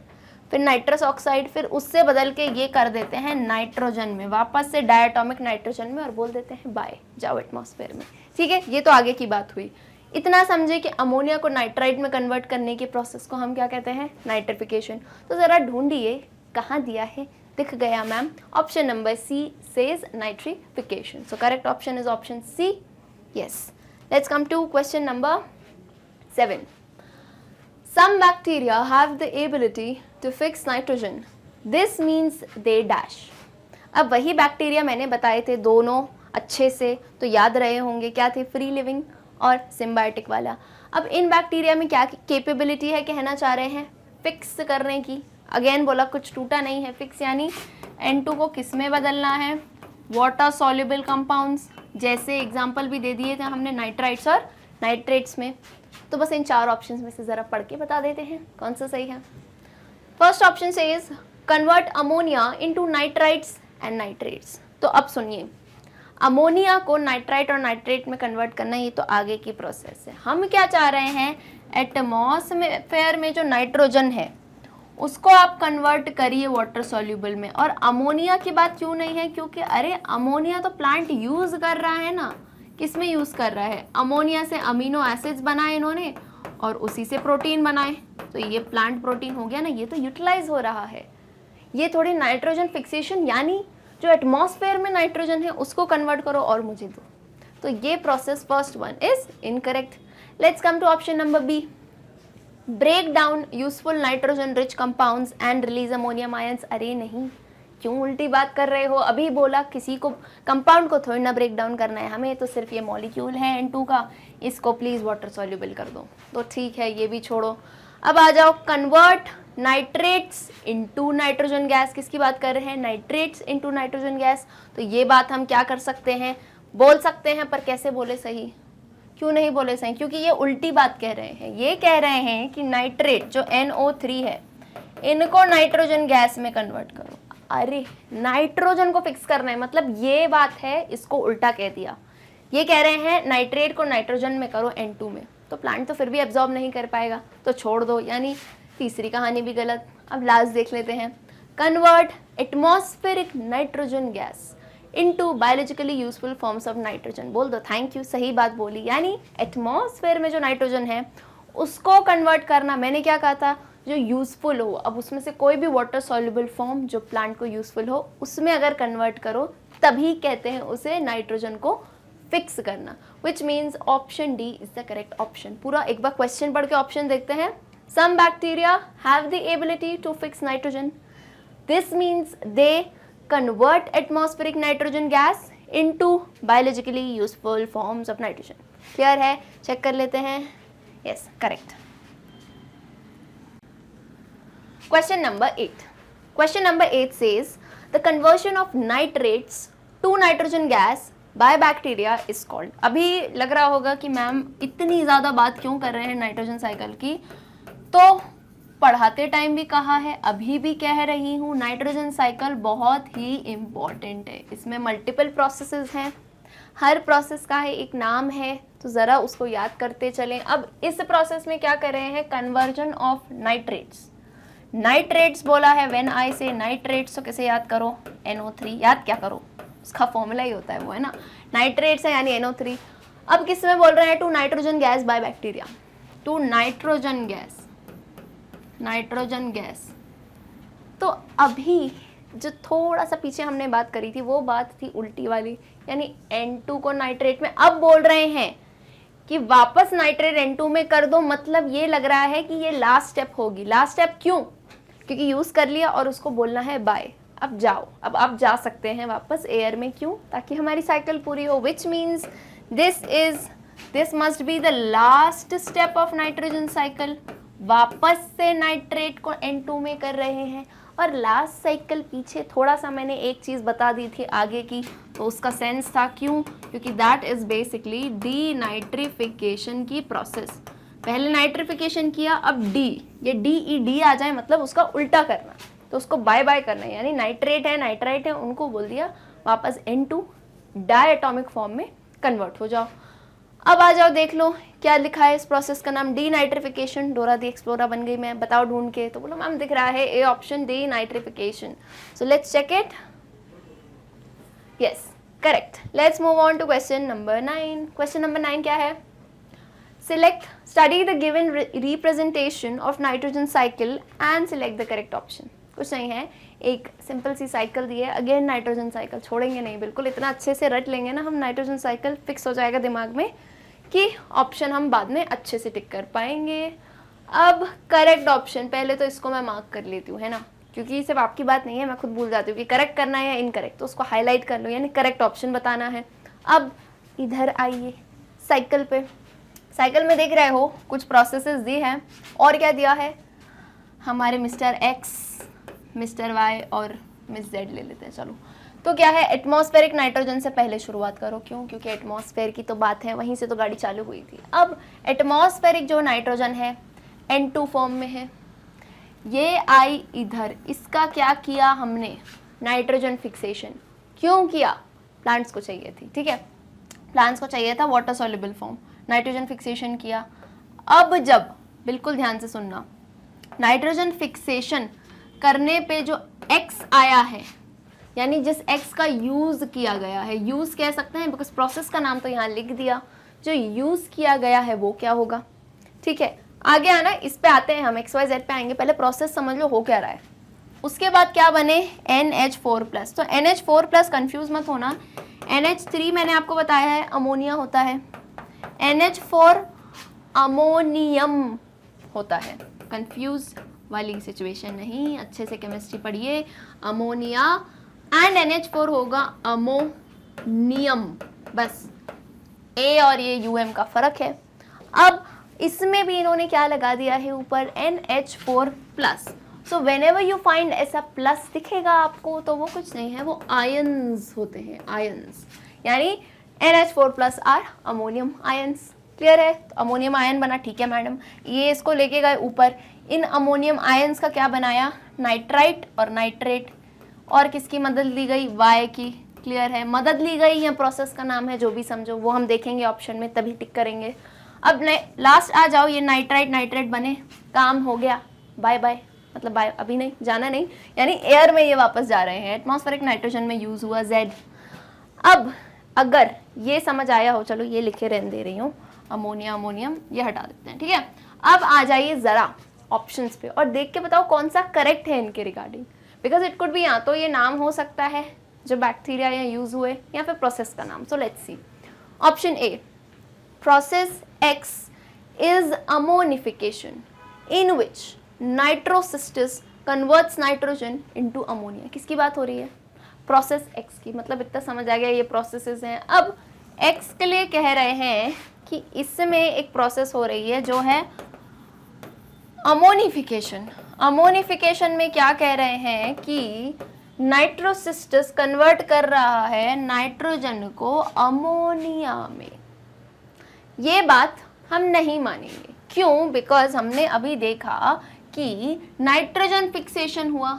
A: फिर नाइट्रस ऑक्साइड, फिर उससे बदल के ये कर देते हैं नाइट्रोजन में, वापस से डायटोमिक नाइट्रोजन में, और बोल देते हैं बाय, जाओ एटमॉस्फेयर में, ठीक है। ये तो आगे की बात हुई। इतना समझे कि अमोनिया को नाइट्राइट में कन्वर्ट करने के प्रोसेस को हम क्या कहते हैं, नाइट्रिफिकेशन। तो ज़रा ढूंढिए कहाँ दिया है, दिख गया ma'am, option number C says nitrification. So correct option is option C. Yes. Let's come to question number 7. Some bacteria have the ability to fix nitrogen. This means they dash. अब वही बैक्टीरिया मैंने बताए थे दोनों अच्छे से, तो याद रहे होंगे क्या थे, फ्री लिविंग और सिम्बायोटिक वाला। अब इन बैक्टीरिया में क्या कैपेबिलिटी है, कहना चाह रहे हैं फिक्स करने की। अगेन बोला कुछ टूटा नहीं है, फिक्स यानी N2 को किस में बदलना है, वाटर सॉल्युबल कंपाउंड्स, जैसे एग्जांपल भी दे दिए थे हमने नाइट्राइट्स और नाइट्रेट्स में। तो बस इन चार ऑप्शंस में से ज़रा पढ़ के बता देते हैं कौन सा सही है। First option says convert ammonia into nitrites and nitrates. तो अब सुनिए, अमोनिया को नाइट्राइट और नाइट्रेट में कन्वर्ट करना, ये तो आगे की प्रोसेस है। हम क्या चाह रहे हैं, एटमॉस्फेयर में जो नाइट्रोजन है उसको आप कन्वर्ट करिए वाटर सॉल्यूबल में। और अमोनिया की बात क्यों नहीं है, क्योंकि अरे अमोनिया तो प्लांट यूज कर रहा है ना। किस में यूज कर रहा है, अमोनिया से अमीनो एसिड्स बनाए इन्होंने और उसी से प्रोटीन बनाए, तो ये प्लांट प्रोटीन हो गया ना, ये तो यूटिलाइज हो रहा है। ये थोड़ी नाइट्रोजन फिक्सेशन, यानी जो एटमॉस्फेयर में नाइट्रोजन है उसको कन्वर्ट करो और मुझे दो। तो ये process first one is incorrect. Let's come to option number B, break down useful nitrogen rich compounds and release ammonium ions. अरे नहीं, क्यों उल्टी बात कर रहे हो, अभी बोला किसी को कंपाउंड को थोड़ी ना ब्रेक डाउन करना है, हमें तो सिर्फ ये मॉलिक्यूल है N2 का, इसको प्लीज वाटर सॉल्युबल कर दो। तो ठीक है, ये भी छोड़ो। अब आ जाओ, convert nitrates into nitrogen gas. किसकी बात कर रहे हैं, नाइट्रेट्स इनटू नाइट्रोजन गैस। तो ये बात हम क्या कर सकते हैं, बोल सकते हैं, पर कैसे बोले सही, क्यों नहीं बोले सही, क्योंकि ये उल्टी बात कह रहे हैं। ये कह रहे हैं कि नाइट्रेट जो NO3 है इनको नाइट्रोजन गैस में कन्वर्ट करो। अरे नाइट्रोजन को फिक्स करना है, मतलब ये बात है, इसको उल्टा कह दिया। ये कह रहे हैं नाइट्रेट को नाइट्रोजन में करो N2 में, तो प्लांट तो फिर भी एब्जॉर्ब नहीं कर पाएगा, तो छोड़ दो, यानी तीसरी कहानी भी गलत। अब लास्ट देख लेते हैं, convert atmospheric nitrogen gas into biologically useful forms of nitrogen. बोल दो थैंक यू, सही बात बोली, यानी एटमॉस्फेयर में जो नाइट्रोजन है उसको कन्वर्ट करना। मैंने क्या कहा था, जो यूजफुल हो, अब उसमें से कोई भी वाटर सॉल्युबल फॉर्म जो प्लांट को यूजफुल हो उसमें अगर कन्वर्ट करो तभी कहते हैं उसे नाइट्रोजन को फिक्स करना, विच means option D is the correct option. पूरा एक बार क्वेश्चन पढ़ के ऑप्शन देखते हैं। Some bacteria have the ability to fix nitrogen. This means they convert atmospheric nitrogen gas into biologically useful forms of nitrogen. Clear है? Check कर लेते हैं। Yes, correct. Question number 8. Question number 8 says the conversion of nitrates to nitrogen gas by bacteria is called. अभी लग रहा होगा कि ma'am इतनी ज़्यादा बात क्यों कर रहे हैं नाइट्रोजन साइकिल की, तो पढ़ाते टाइम भी कहा है, अभी भी कह रही हूँ, नाइट्रोजन साइकिल बहुत ही इम्पॉर्टेंट है। इसमें मल्टीपल प्रोसेसेस हैं, हर प्रोसेस का है एक नाम है, तो ज़रा उसको याद करते चलें। अब इस प्रोसेस में क्या कर रहे हैं, कन्वर्जन ऑफ नाइट्रेट्स। नाइट्रेट्स बोला है, व्हेन आई से नाइट्रेट्स, तो कैसे याद करो, NO3 याद क्या करो, उसका फॉर्मूला ही होता है वो, है ना, नाइट्रेट्स है यानी NO3। अब किस में बोल रहे हैं, to nitrogen gas by bacteria, to nitrogen gas, nitrogen gas. तो अभी जो थोड़ा सा पीछे हमने बात करी थी वो बात थी उल्टी वाली, यानी N2 को नाइट्रेट में, अब बोल रहे हैं कि वापस नाइट्रेट N2 में कर दो। मतलब ये लग रहा है कि ये लास्ट स्टेप होगी। लास्ट स्टेप क्यों, क्योंकि यूज कर लिया और उसको बोलना है बाय, अब जाओ, अब आप जा सकते हैं वापस एयर में। क्यों, ताकि हमारी साइकिल पूरी हो, which means this must be the last step of nitrogen cycle. वापस से नाइट्रेट को N2 में कर रहे हैं। और लास्ट साइकिल पीछे थोड़ा सा मैंने एक चीज़ बता दी थी आगे की, तो उसका सेंस था, क्यों, क्योंकि दैट इज़ बेसिकली डीनाइट्रिफिकेशन की प्रोसेस। पहले नाइट्रिफिकेशन किया, अब ये DED आ जाए मतलब उसका उल्टा करना, तो उसको बाय बाय करना है, यानी नाइट्रेट है नाइट्राइट है उनको बोल दिया वापस N2 डायटोमिक फॉर्म में कन्वर्ट हो जाओ। अब आ जाओ, देख लो क्या लिखा है, इस प्रोसेस का नाम डीनाइट्रिफिकेशन। डोरा दी एक्सप्लोरा बन गई मैं, बताओ ढूंढ के, तो बोलो मैम दिख रहा है a option, denitrification. So let's check it. Yes, correct. Let's move on to question number 9। Question number 9 क्या है, select, study the given representation of nitrogen cycle and select the correct option. कुछ नहीं है, एक simple सी cycle दी है, again nitrogen cycle, छोड़ेंगे नहीं, बिल्कुल इतना अच्छे से रट लेंगे ना हम नाइट्रोजन साइकिल, फिक्स हो जाएगा दिमाग में कि ऑप्शन हम बाद में अच्छे से टिक कर पाएंगे। अब करेक्ट ऑप्शन, पहले तो इसको मैं मार्क कर लेती हूँ, है ना, क्योंकि सिर्फ आपकी बात नहीं है, मैं खुद भूल जाती हूँ कि करेक्ट करना है या इनकरेक्ट, तो उसको हाईलाइट कर लो, यानी करेक्ट ऑप्शन बताना है। अब इधर आइए साइकिल पे, साइकिल में देख रहे हो कुछ प्रोसेसेस दी हैं, और क्या दिया है, हमारे मिस्टर X, मिस्टर Y और मिस Z ले लेते हैं। चलो, तो क्या है, एटमॉस्फेरिक नाइट्रोजन से पहले शुरुआत करो, क्यों, क्योंकि एटमॉस्फेयर की तो बात है, वहीं से तो गाड़ी चालू हुई थी। अब एटमॉस्फेरिक जो नाइट्रोजन है N2 फॉर्म में है, ये आई इधर, इसका क्या किया हमने, नाइट्रोजन फिक्सेशन। क्यों किया, प्लांट्स को चाहिए थी, ठीक है, प्लांट्स को चाहिए था water soluble form, nitrogen fixation किया। अब जब, बिल्कुल ध्यान से सुनना, नाइट्रोजन फिक्सेशन करने पे जो X आया है, यानी जिस X का यूज किया गया है, यूज कह सकते हैं बिकॉज प्रोसेस का नाम तो यहाँ लिख दिया, जो यूज किया गया है वो क्या होगा, ठीक है। आगे आना, इस पे आते हैं हम, XYZ पे आएंगे, पहले प्रोसेस समझ लो हो क्या रहा है। उसके बाद क्या बने, NH4+। तो NH4+ कंफ्यूज मत होना, NH3 मैंने आपको बताया है अमोनिया होता है, NH4 अमोनियम होता है, कंफ्यूज वाली सिचुएशन नहीं, अच्छे से केमिस्ट्री पढ़िए। अमोनिया एंड NH4 होगा अमोनियम, बस A और ये UM का फर्क है। अब इसमें भी इन्होंने क्या लगा दिया है ऊपर, NH4+। So whenever you find ऐसा प्लस दिखेगा आपको तो वो कुछ नहीं है, वो आयंस होते हैं, आयंस, यानी NH4+ are ammonium ions. Clear है, तो अमोनियम आयन बना, ठीक है मैडम, ये इसको लेके गए ऊपर, इन अमोनियम आयंस का क्या बनाया, नाइट्राइट और नाइट्रेट, और किसकी मदद ली गई, Y की। क्लियर है, मदद ली गई या प्रोसेस का नाम है, जो भी समझो, वो हम देखेंगे ऑप्शन में, तभी टिक करेंगे। अब लास्ट आ जाओ, ये नाइट्राइट नाइट्रेट बने, काम हो गया, बाय बाय, मतलब बाय, अभी नहीं, जाना नहीं, यानी एयर में ये वापस जा रहे हैं, एटमॉस्फेरिक नाइट्रोजन में यूज हुआ Z। अब अगर ये समझ आया हो, चलो ये लिखे रहने दे रही हूँ, अमोनिया अमोनियम ये हटा देते हैं, ठीक है। अब आ जाइए जरा ऑप्शंस पे और देख के बताओ कौन सा करेक्ट है इनके regarding, because it could be या तो ये नाम हो सकता है जो बैक्टीरिया या यूज हुए, या फिर प्रोसेस का नाम। So let's see, option A, process X is ammonification in which nitrocystis converts nitrogen into ammonia। किसकी बात हो रही है, प्रोसेस X की, मतलब इतना समझ आ गया ये प्रोसेसेस हैं। अब X के लिए कह रहे हैं कि इसमें एक प्रोसेस हो रही है जो है अमोनिफिकेशन। अमोनिफिकेशन में क्या कह रहे हैं कि नाइट्रोसिस्टस कन्वर्ट कर रहा है नाइट्रोजन को अमोनिया में। ये बात हम नहीं मानेंगे, क्यों, बिकॉज हमने अभी देखा कि नाइट्रोजन फिक्सेशन हुआ,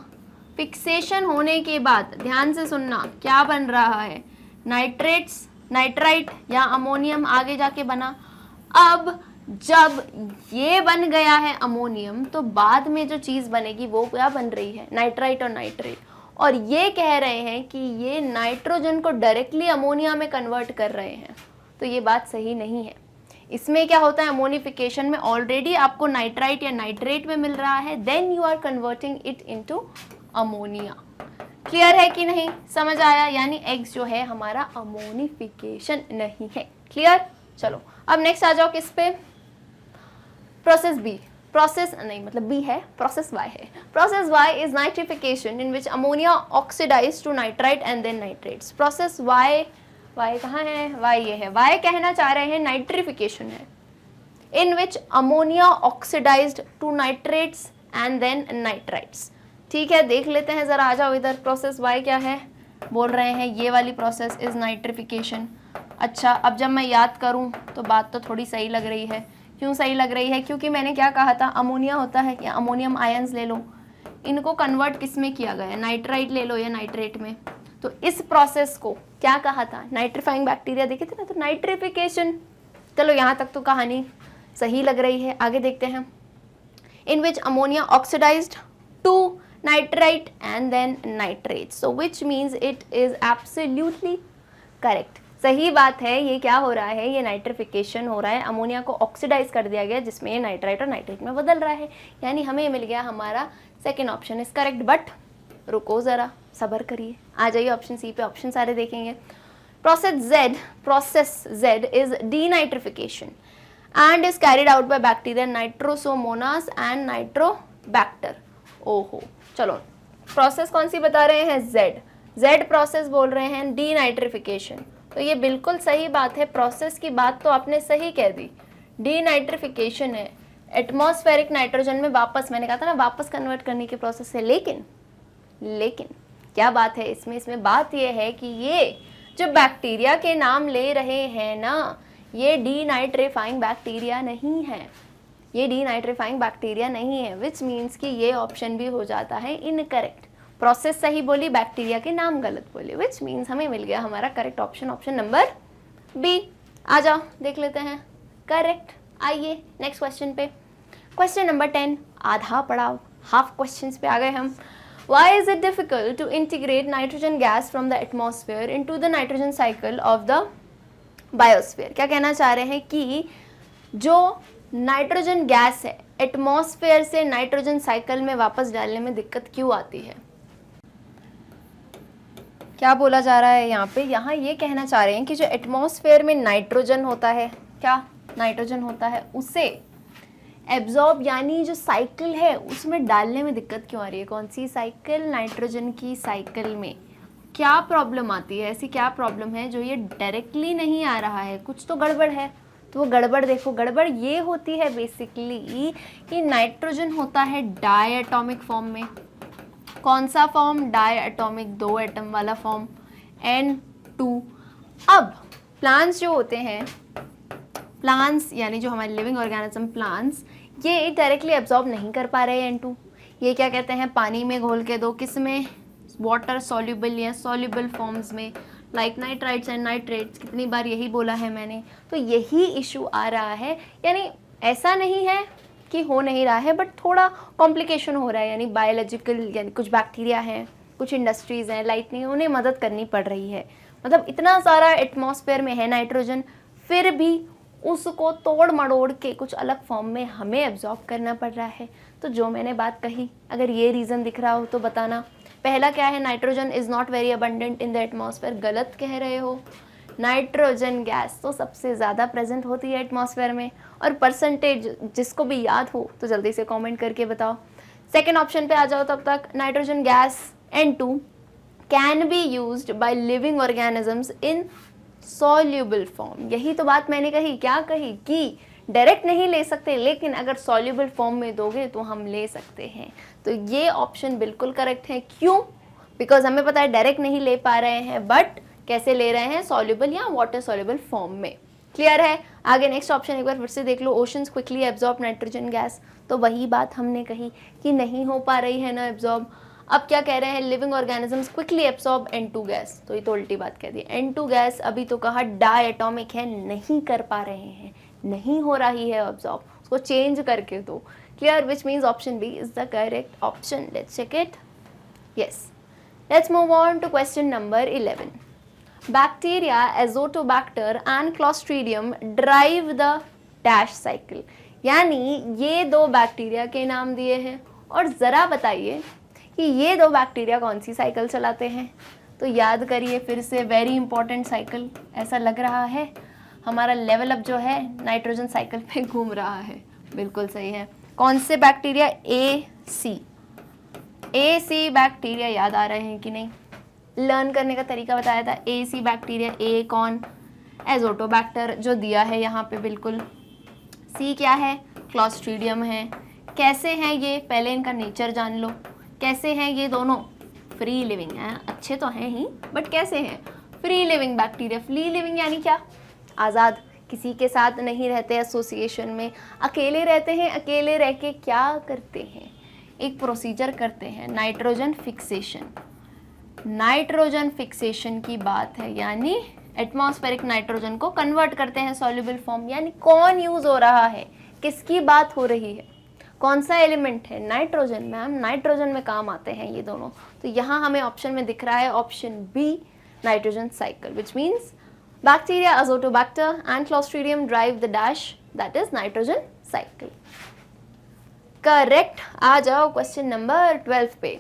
A: फिक्सेशन होने के बाद ध्यान से सुनना क्या बन रहा है, नाइट्रेट्स, नाइट्राइट या अमोनियम आगे जाके बना। अब जब ये बन गया है अमोनियम, तो बाद में जो चीज़ बनेगी वो क्या बन रही है, नाइट्राइट और नाइट्रेट। और ये कह रहे हैं कि ये नाइट्रोजन को डायरेक्टली अमोनिया में कन्वर्ट कर रहे हैं, तो ये बात सही नहीं है। इसमें क्या होता है, अमोनिफिकेशन में ऑलरेडी आपको नाइट्राइट या नाइट्रेट में मिल रहा है, then you are converting it into ammonia. Clear है कि नहीं, समझ आया, यानी X जो है हमारा अमोनिफिकेशन नहीं है। क्लियर, चलो अब नेक्स्ट आ जाओ किस पे, प्रोसेस B, प्रोसेस नहीं मतलब B है, प्रोसेस Y है। Process Y is nitrification in which ammonia oxidize to nitrite and then nitrates. Process Y कहाँ है, Y ये है, Y कहना चाह रहे हैं नाइट्रिफिकेशन है, in which ammonia oxidised to nitrates and then nitrites. ठीक है, देख लेते हैं जरा, आ जाओ इधर। प्रोसेस Y क्या है, बोल रहे हैं ये वाली प्रोसेस इज नाइट्रिफिकेशन। अच्छा, अब जब मैं याद करूं तो बात तो थोड़ी सही लग रही है। क्यों सही लग रही है, क्योंकि मैंने क्या कहा था, अमोनिया होता है या अमोनियम आयंस ले लो, इनको कन्वर्ट किस में किया गया है, नाइट्राइट ले लो या नाइट्रेट में। तो इस प्रोसेस को क्या कहा था, नाइट्रीफाइंग बैक्टीरिया देखे थे ना, तो नाइट्रिफिकेशन। चलो यहाँ तक तो कहानी सही लग रही है, आगे देखते हैं। In which ammonia oxidised to nitrite and then nitrate, so which means it is absolutely correct. सही बात है, ये क्या हो रहा है, ये नाइट्रिफिकेशन हो रहा है, अमोनिया को ऑक्सीडाइज कर दिया गया जिसमें ये नाइट्राइट और नाइट्रेट में बदल रहा है, यानी हमें मिल गया हमारा second option is correct. But रुको ज़रा, सब्र करिए, आ जाइए ऑप्शन सी पे, ऑप्शन सारे देखेंगे। Process Z is denitrification and is carried out by bacteria Nitrosomonas and Nitrobacter. ओहो, चलो प्रोसेस कौन सी बता रहे हैं, Z प्रोसेस बोल रहे हैं, डीनाइट्रिफिकेशन। तो ये बिल्कुल सही बात है, प्रोसेस की बात तो आपने सही कह दी, डीनाइट्रिफिकेशन है, एटमॉस्फेरिक नाइट्रोजन में वापस, मैंने कहा था ना वापस कन्वर्ट करने के प्रोसेस से। लेकिन क्या बात है इसमें बात ये है कि ये जो बैक्टीरिया के नाम ले रहे हैं ना, ये डीनाइट्रीफाइंग बैक्टीरिया नहीं है, ये डीनाइट्रीफाइंग बैक्टीरिया नहीं है, विच मीन्स कि ये ऑप्शन भी हो जाता है इनकरेक्ट। प्रोसेस सही बोली, बैक्टीरिया के नाम गलत बोले, विच मीन्स हमें मिल गया हमारा correct option, option number B. आ जाओ देख लेते हैं करेक्ट। आइए नेक्स्ट क्वेश्चन पे, क्वेश्चन नंबर 10, आधा पड़ाव, हाफ क्वेश्चंस पे आ गए हम। Why is it difficult to integrate nitrogen gas from the atmosphere into the nitrogen cycle of the biosphere? क्या कहना चाह रहे हैं कि जो नाइट्रोजन गैस है एटमॉस्फेयर से नाइट्रोजन साइकिल में वापस डालने में दिक्कत क्यों आती है। क्या बोला जा रहा है यहाँ पे, यहाँ ये कहना चाह रहे हैं कि जो एटमॉस्फेयर में नाइट्रोजन होता है, क्या नाइट्रोजन होता है, उसे एब्जॉर्ब यानी जो साइकिल है उसमें डालने में दिक्कत क्यों आ रही है। कौन सी साइकिल, नाइट्रोजन की साइकिल में क्या प्रॉब्लम आती है, ऐसी क्या प्रॉब्लम है जो ये डायरेक्टली नहीं आ रहा है, कुछ तो गड़बड़ है। तो वो गड़बड़ देखो, गड़बड़ ये होती है बेसिकली कि नाइट्रोजन होता है डाई एटॉमिक फॉर्म में। कौन सा फॉर्म, डाई एटॉमिक, 2 एटम वाला फॉर्म, N2। अब प्लांट्स जो होते हैं, प्लांट्स यानी जो हमारे लिविंग ऑर्गेनिज्म प्लांट्स, ये डायरेक्टली एब्जॉर्ब नहीं कर पा रहे हैं N2। ये क्या कहते हैं, पानी में घोल के दो, किस में, वाटर सॉल्युबल या सॉल्युबल फॉर्म्स में, लाइक नाइट्राइट्स एंड नाइट्रेट्स। कितनी बार यही बोला है मैंने। तो यही इशू आ रहा है, यानी ऐसा नहीं है कि हो नहीं रहा है, बट थोड़ा कॉम्प्लिकेशन हो रहा है, यानी बायोलॉजिकल, यानी कुछ बैक्टीरिया हैं, कुछ इंडस्ट्रीज़ हैं, लाइटनिंग, उन्हें मदद करनी पड़ रही है। मतलब इतना सारा एटमॉस्फेयर में है नाइट्रोजन, फिर भी उसको तोड़ मड़ोड़ के कुछ अलग फॉर्म में हमें एब्जॉर्ब करना पड़ रहा है। तो जो मैंने बात कही, अगर ये रीज़न दिख रहा हो तो बताना। पहला क्या है, nitrogen is not very abundant in the atmosphere, गलत कह रहे हो। नाइट्रोजन गैस तो सबसे ज़्यादा प्रेजेंट होती है एटमॉस्फेयर में, और परसेंटेज जिसको भी याद हो तो जल्दी से कमेंट करके बताओ। सेकेंड ऑप्शन पे आ जाओ तब तक, nitrogen gas N2 can be used by living organisms in soluble form. यही तो बात मैंने कही, क्या कही, कि डायरेक्ट नहीं ले सकते, लेकिन अगर सॉल्युबल फॉर्म में दोगे तो हम ले सकते हैं। तो ये ऑप्शन बिल्कुल करेक्ट है। क्यों? बिकॉज हमें पता है डायरेक्ट नहीं ले पा रहे हैं, बट कैसे ले रहे हैं, सॉल्युबल या वाटर सॉल्युबल फॉर्म में। क्लियर है? आगे नेक्स्ट ऑप्शन एक बार फिर से देख लो, oceans quickly absorb nitrogen gas. तो वही बात हमने कही कि नहीं हो पा रही है ना एब्जॉर्ब। अब क्या कह रहे हैं, living organisms quickly absorb N2 gas. तो ये तो उल्टी बात कह दी, N2 गैस अभी तो कहा डाई एटॉमिक है, नहीं कर पा रहे हैं, नहीं हो रही है एब्सॉर्ब, उसको चेंज करके दो। Clear? Which means option B is the correct option. Let's check it. Yes, let's move on to question number 11। Bacteria, Azotobacter and clostridium drive the dash cycle. यानी ये दो बैक्टीरिया के नाम दिए हैं, और ज़रा बताइए कि ये दो बैक्टीरिया कौन सी साइकिल चलाते हैं। तो याद करिए फिर से, वेरी इंपॉर्टेंट साइकिल। ऐसा लग रहा है हमारा लेवल अप जो है नाइट्रोजन साइकिल पे घूम रहा है। बिल्कुल सही है। कौन से बैक्टीरिया, ए सी बैक्टीरिया याद आ रहे हैं कि नहीं? लर्न करने का तरीका बताया था। ए सी बैक्टीरिया, ए कौन, एजोटोबैक्टर जो दिया है यहाँ पे बिल्कुल। सी क्या है, क्लोस्ट्रीडियम है। कैसे हैं ये, पहले इनका नेचर जान लो। कैसे हैं ये दोनों, फ्री लिविंग हैं, अच्छे तो हैं ही, बट कैसे हैं, free living bacteria. Free living यानी क्या, आज़ाद, किसी के साथ नहीं रहते एसोसिएशन में, अकेले रहते हैं। अकेले रह के क्या करते हैं, एक प्रोसीजर करते हैं, नाइट्रोजन फिक्सेशन। नाइट्रोजन फिक्सेशन की बात है, यानी एटमॉस्फेरिक नाइट्रोजन को कन्वर्ट करते हैं सॉल्युबल फॉर्म। यानी कौन यूज़ हो रहा है, किसकी बात हो रही है, कौन सा एलिमेंट है, नाइट्रोजन। मैम नाइट्रोजन में काम आते हैं ये दोनों। तो यहाँ हमें ऑप्शन में दिख रहा है option B, nitrogen cycle, which means bacteria, Azotobacter and clostridium drive the dash, that is nitrogen cycle. Correct. आ जाओ क्वेश्चन नंबर 12 पे।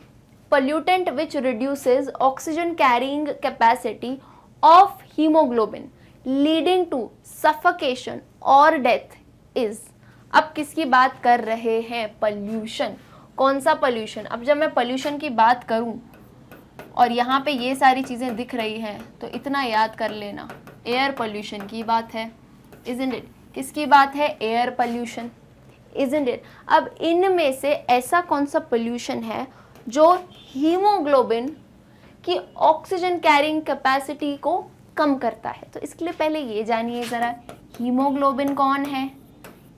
A: Pollutant which reduces oxygen carrying capacity of haemoglobin leading to suffocation और death is. अब किसकी बात कर रहे हैं, पॉल्यूशन। कौन सा पॉल्यूशन? अब जब मैं पॉल्यूशन की बात करूं और यहाँ पे ये सारी चीज़ें दिख रही हैं, तो इतना याद कर लेना, एयर पॉल्यूशन की बात है, इज़न्ट इट? किसकी बात है, एयर पॉल्यूशन, इज़न्ट इट? अब इनमें से ऐसा कौन सा पॉल्यूशन है जो हीमोग्लोबिन की ऑक्सीजन कैरिंग कैपेसिटी को कम करता है? तो इसके लिए पहले ये जानिए ज़रा, हीमोग्लोबिन कौन है?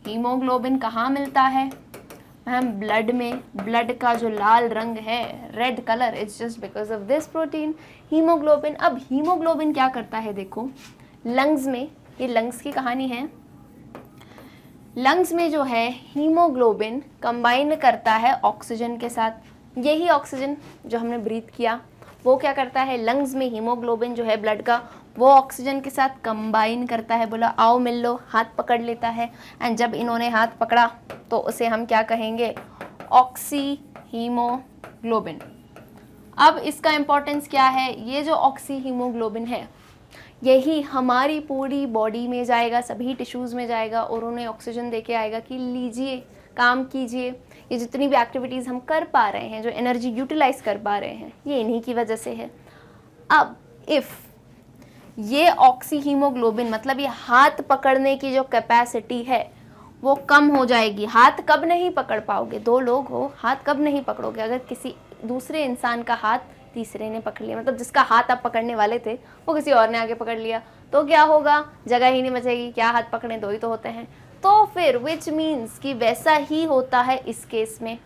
A: हीमोग्लोबिन कहाँ मिलता है मैम? ब्लड में। ब्लड का जो लाल रंग है, red colour, it's just because of this protein haemoglobin. अब हीमोग्लोबिन क्या करता है, देखो लंग्स में, ये लंग्स की कहानी है। लंग्स में जो है हीमोग्लोबिन कंबाइन करता है ऑक्सीजन के साथ। यही ऑक्सीजन जो हमने ब्रीथ किया वो क्या करता है, लंग्स में हीमोग्लोबिन जो है ब्लड का, वो ऑक्सीजन के साथ कंबाइन करता है। बोला आओ मिल लो, हाथ पकड़ लेता है। एंड जब इन्होंने हाथ पकड़ा तो उसे हम क्या कहेंगे, ऑक्सी हीमोग्लोबिन। अब इसका इंपॉर्टेंस क्या है, ये जो ऑक्सी हीमोग्लोबिन है यही हमारी पूरी बॉडी में जाएगा, सभी टिश्यूज़ में जाएगा और उन्हें ऑक्सीजन देके आएगा कि लीजिए काम कीजिए। ये जितनी भी एक्टिविटीज़ हम कर पा रहे हैं, जो एनर्जी यूटिलाइज कर पा रहे हैं, ये इन्हीं की वजह से है। अब इफ़ ये ऑक्सी हीमोग्लोबिन मतलब ये हाथ पकड़ने की जो कैपेसिटी है वो कम हो जाएगी। हाथ कब नहीं पकड़ पाओगे, दो लोग हो, हाथ कब नहीं पकड़ोगे, अगर किसी दूसरे इंसान का हाथ तीसरे ने पकड़ लिया, मतलब जिसका हाथ आप पकड़ने वाले थे वो किसी और ने आगे पकड़ लिया, तो क्या होगा, जगह ही नहीं बचेगी। क्या हाथ पकड़े, दो ही तो होते हैं। तो फिर विच मीन्स कि वैसा ही होता है इस केस में।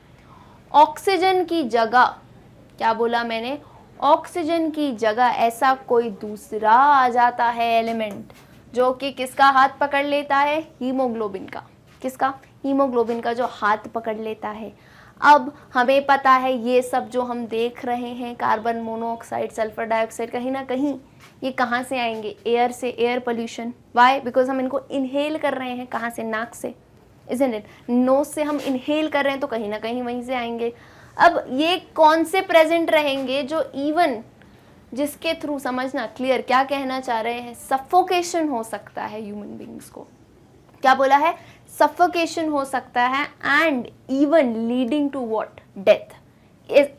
A: ऑक्सीजन की जगह, क्या बोला मैंने, ऑक्सीजन की जगह ऐसा कोई दूसरा आ जाता है एलिमेंट जो कि किसका हाथ पकड़ लेता है, हीमोग्लोबिन का। किसका, हीमोग्लोबिन का, जो हाथ पकड़ लेता है। अब हमें पता है ये सब जो हम देख रहे हैं, कार्बन मोनोऑक्साइड, सल्फर डाइऑक्साइड, कहीं ना कहीं ये कहाँ से आएंगे, एयर से, एयर पोल्यूशन। वाई, बिकॉज हम इनको इनहेल कर रहे हैं, कहाँ से, नाक से, इजंट इट, नोज से हम इनहेल कर रहे हैं तो कहीं ना कहीं वहीं से आएंगे। अब ये कौन से प्रेजेंट रहेंगे, जो इवन जिसके थ्रू, समझना क्लियर क्या कहना चाह रहे हैं, सफोकेशन हो सकता है ह्यूमन बींग्स को। क्या बोला है, सफोकेशन हो सकता है and even leading to what, death.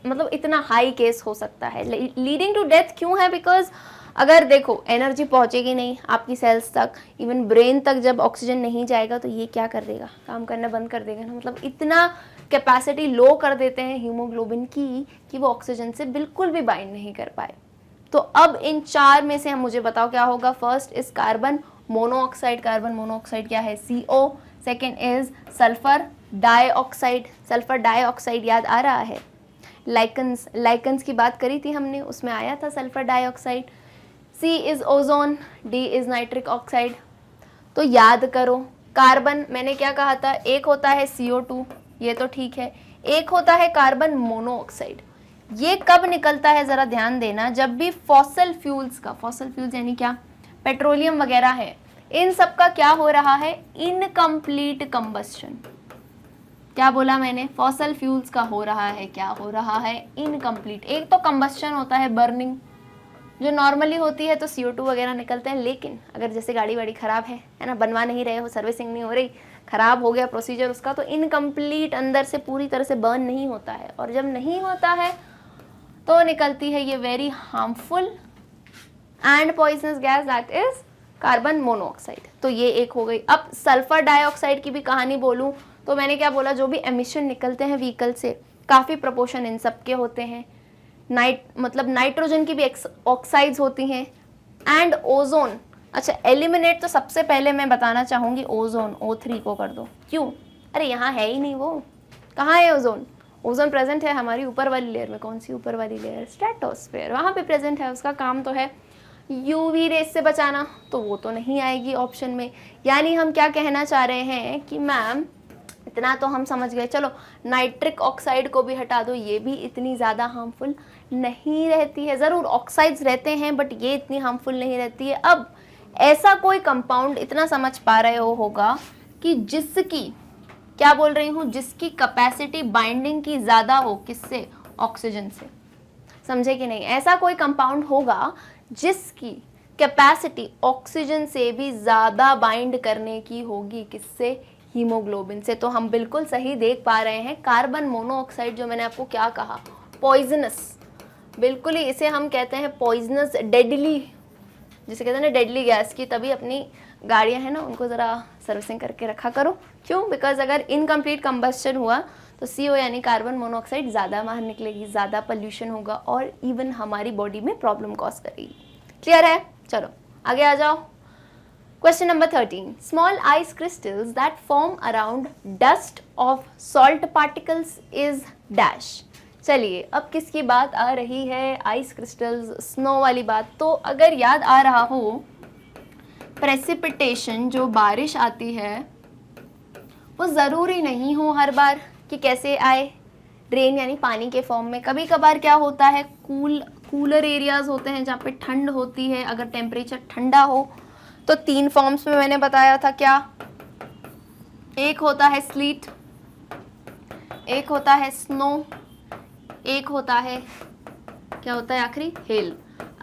A: मतलब इतना हाई केस हो सकता है। लीडिंग टू डेथ क्यों है, बिकॉज अगर देखो एनर्जी पहुंचेगी नहीं आपकी सेल्स तक, इवन ब्रेन तक जब ऑक्सीजन नहीं जाएगा तो ये क्या कर देगा, काम करना बंद कर देगा ना। मतलब इतना कैपेसिटी लो कर देते हैं हीमोग्लोबिन की कि वो ऑक्सीजन से बिल्कुल भी बाइंड नहीं कर पाए। तो अब इन चार में से हम, मुझे बताओ क्या होगा। First is carbon monoxide. Carbon monoxide क्या है, CO। Second is sulphur dioxide. Sulphur dioxide याद आ रहा है, लाइकन्स, लाइकन्स की बात करी थी हमने, उसमें आया था sulphur dioxide. C is ozone, D is nitric oxide. तो याद करो, कार्बन मैंने क्या कहा था, एक होता है CO2, ये तो ठीक है, एक होता है कार्बन मोनोऑक्साइड। ये कब निकलता है जरा ध्यान देना, जब भी फॉसल फ्यूल्स का, फॉसल फ्यूल्स यानी क्या, पेट्रोलियम वगैरह है, इन सब का क्या हो रहा है, इनकम्प्लीट कंबस्शन। क्या बोला मैंने, फॉसल फ्यूल्स का हो रहा है, क्या हो रहा है, इनकम्प्लीट। एक तो कंबस्शन होता है, बर्निंग जो नॉर्मली होती है, तो CO2 वगैरह निकलते हैं। लेकिन अगर जैसे गाड़ी वाड़ी ख़राब है ना, बनवा नहीं रहे हो, सर्विसिंग नहीं हो रही, ख़राब हो गया प्रोसीजर उसका, तो इनकम्प्लीट अंदर से पूरी तरह से बर्न नहीं होता है। और जब नहीं होता है तो निकलती है ये very harmful and poisonous gas, that is carbon monoxide. तो ये एक हो गई। अब सल्फर डाइऑक्साइड की भी कहानी बोलूँ तो मैंने क्या बोला, जो भी एमिशन निकलते हैं व्हीकल से, काफ़ी प्रपोर्शन इन सब के होते हैं। मतलब नाइट्रोजन की भी ऑक्साइड्स होती हैं एंड ओजोन। अच्छा, एलिमिनेट तो सबसे पहले मैं बताना चाहूँगी ओजोन, O3 को कर दो। क्यों, अरे यहाँ है ही नहीं, वो कहाँ है ओजोन। ओजोन प्रेजेंट है हमारी ऊपर वाली लेयर में। कौन सी ऊपर वाली लेयर, स्ट्रेटोस्फेयर, वहाँ पे प्रेजेंट है। उसका काम तो है UV रेस से बचाना, तो वो तो नहीं आएगी ऑप्शन में। यानी हम क्या कहना चाह रहे हैं कि मैम इतना तो हम समझ गए, चलो नाइट्रिक ऑक्साइड को भी हटा दो, ये भी इतनी ज़्यादा हार्मफुल नहीं रहती है। ज़रूर ऑक्साइड्स रहते हैं बट ये इतनी हार्मफुल नहीं रहती है। अब ऐसा कोई कंपाउंड, इतना समझ पा रहे हो होगा कि जिसकी, क्या बोल रही हूँ, जिसकी कैपेसिटी बाइंडिंग की ज़्यादा हो, किससे, ऑक्सीजन से। समझे कि नहीं, ऐसा कोई कंपाउंड होगा जिसकी कैपेसिटी ऑक्सीजन से भी ज़्यादा बाइंड करने की होगी, किससे, हीमोग्लोबिन से। तो हम बिल्कुल सही देख पा रहे हैं, कार्बन मोनोऑक्साइड जो मैंने आपको क्या कहा, पॉइजनस, बिल्कुल ही इसे हम कहते हैं पॉइजनस, डेडली, जिसे कहते हैं ना डेडली गैस की। तभी अपनी गाड़ियां हैं ना, उनको ज़रा सर्विसिंग करके रखा करो। क्यों, बिकॉज अगर इनकम्प्लीट कंबस्शन हुआ तो CO यानी कार्बन मोनोऑक्साइड ज़्यादा बाहर निकलेगी, ज़्यादा पोल्यूशन होगा और इवन हमारी बॉडी में प्रॉब्लम कॉज करेगी। क्लियर है, चलो आगे आ जाओ। Question number 13. Small ice crystals that form around dust of salt particles is dash. चलिए अब किसकी बात आ रही है? आइस क्रिस्टल्स, स्नो वाली बात. तो अगर याद आ रहा हो, प्रेसिपिटेशन जो बारिश आती है वो ज़रूरी नहीं हो हर बार कि कैसे आए, रेन यानी पानी के फॉर्म में. कभी कभार क्या होता है, कूलर एरियाज होते हैं जहाँ पे ठंड होती है. अगर टेम्परेचर ठंडा हो तो 3 फॉर्म्स में मैंने बताया था. क्या? एक होता है स्लीट, एक होता है स्नो, एक होता है, क्या होता है आखिरी? हेल.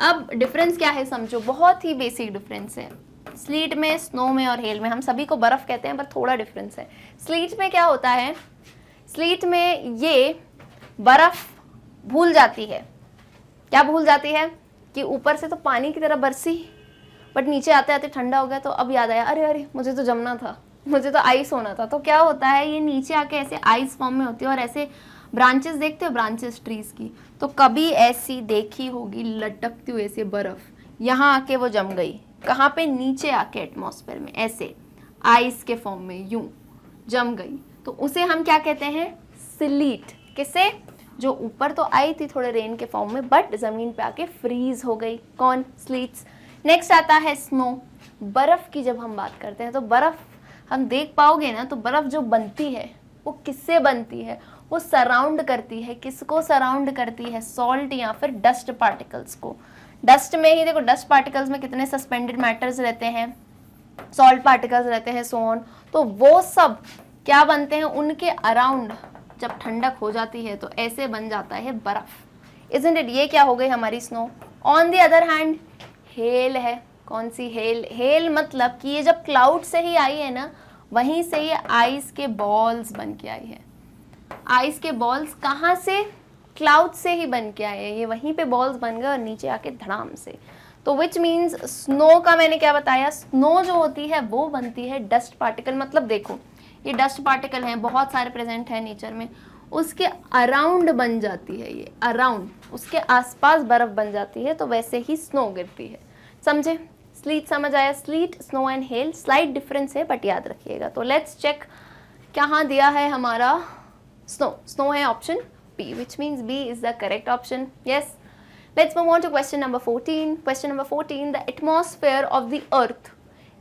A: अब डिफरेंस क्या है समझो, बहुत ही बेसिक डिफरेंस है स्लीट में, स्नो में और हेल में. हम सभी को बर्फ कहते हैं पर थोड़ा डिफरेंस है. स्लीट में क्या होता है, स्लीट में ये बर्फ भूल जाती है. क्या भूल जाती है? कि ऊपर से तो पानी की तरह बरसी, बट नीचे आते आते ठंडा हो गया. तो अब याद आया, अरे अरे मुझे तो जमना था, मुझे तो आइस होना था. तो क्या होता है, ये नीचे आके ऐसे आइस फॉर्म में होती है. और ऐसे ब्रांचेस देखते हो, ब्रांचेस ट्रीज की, तो कभी ऐसी देखी होगी लटकती हुई ऐसे बर्फ, यहाँ आके वो जम गई. कहाँ पे? नीचे आके एटमॉस्फेयर में ऐसे आइस के फॉर्म में यूं जम गई. तो उसे हम क्या कहते हैं? स्लीट. किसे? जो ऊपर तो आई थी थोड़े रेन के फॉर्म में, बट जमीन पे आके फ्रीज हो गई. कौन? स्लीट्स. नेक्स्ट आता है स्नो. बर्फ की जब हम बात करते हैं तो बर्फ हम देख पाओगे ना, तो बर्फ जो बनती है वो किससे बनती है? वो सराउंड करती है. किसको सराउंड करती है? सॉल्ट या फिर डस्ट पार्टिकल्स को. डस्ट में ही देखो, डस्ट पार्टिकल्स में कितने सस्पेंडेड मैटर्स रहते हैं, सॉल्ट पार्टिकल्स रहते हैं, सो ऑन. तो वो सब क्या बनते हैं? उनके अराउंड जब ठंडक हो जाती है तो ऐसे बन जाता है बर्फ. Isn't it? ये क्या हो गई हमारी snow. On the other hand hello है. कौन सी? हेल. हेल मतलब कि ये जब क्लाउड से ही आई है ना, वहीं से ये आइस के बॉल्स बन के आई है. आइस के बॉल्स कहाँ से? क्लाउड से ही बन के आए हैं. ये वहीं पे बॉल्स बन गए और नीचे आके धड़ाम से. तो विच मीन्स स्नो का मैंने क्या बताया, स्नो जो होती है वो बनती है डस्ट पार्टिकल. मतलब देखो, ये डस्ट पार्टिकल हैं, बहुत सारे प्रेजेंट हैं नेचर में, उसके अराउंड बन जाती है. ये अराउंड, उसके आसपास बर्फ बन जाती है, तो वैसे ही स्नो गिरती है. समझे? स्लीट समझ आया? Sleet, snow and hail slight difference है, बट याद रखिएगा. तो लेट्स चेक कहाँ दिया है हमारा स्नो. स्नो है option B, which means B is the correct option. Yes. Let's move on to question number 14. Question number 14. The atmosphere of the earth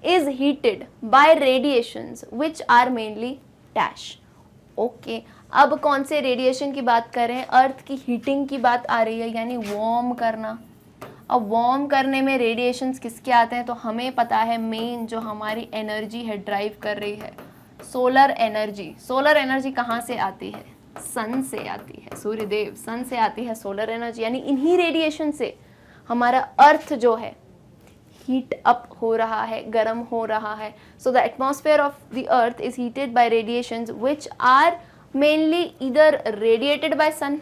A: is heated by radiations which are mainly dash. Okay. अब कौन से radiation की बात कर रहे हैं? अर्थ की heating की बात आ रही है, यानी वार्म करना. अब वार्म करने में रेडिएशंस किसके आते हैं? तो हमें पता है मेन जो हमारी एनर्जी है ड्राइव कर रही है, सोलर एनर्जी. सोलर एनर्जी कहाँ से आती है? सन से आती है. सूर्यदेव, सन से आती है सोलर एनर्जी. यानी इन्हीं रेडिएशन से हमारा अर्थ जो है हीट अप हो रहा है, गर्म हो रहा है. So the atmosphere of the earth is heated by radiations which are mainly either radiated by sun,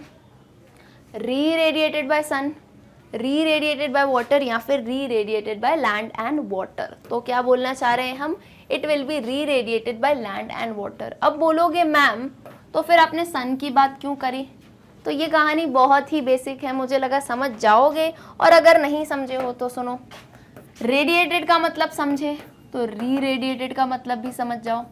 A: re-radiated by sun, re-radiated by water, या फिर re-radiated by land and water. तो क्या बोलना चाह रहे हैं हम? It will be re-radiated by land and water. अब बोलोगे मैम तो फिर आपने सन की बात क्यों करी? तो ये कहानी बहुत ही बेसिक है, मुझे लगा समझ जाओगे. और अगर नहीं समझे हो तो सुनो, रेडिएटेड का मतलब समझे तो री-रेडिएटेड का मतलब भी समझ जाओ.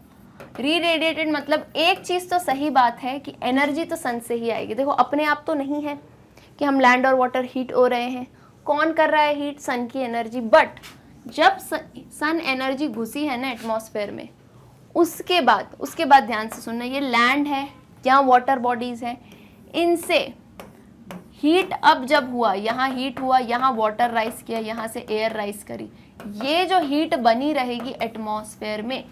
A: री-रेडिएटेड मतलब एक चीज़ तो सही बात है कि एनर्जी तो सन से ही आएगी. देखो अपने आप तो नहीं है कि हम लैंड और वाटर हीट हो रहे हैं. कौन कर रहा है हीट? सन की एनर्जी. बट जब सन एनर्जी घुसी है ना एटमॉस्फेयर में, उसके बाद ध्यान से सुनना, ये लैंड है या वाटर बॉडीज है, इनसे हीट अप जब हुआ, यहाँ हीट हुआ, यहाँ वाटर राइज किया, यहाँ से एयर राइज करी, ये जो हीट बनी रहेगी एटमॉस्फेयर में,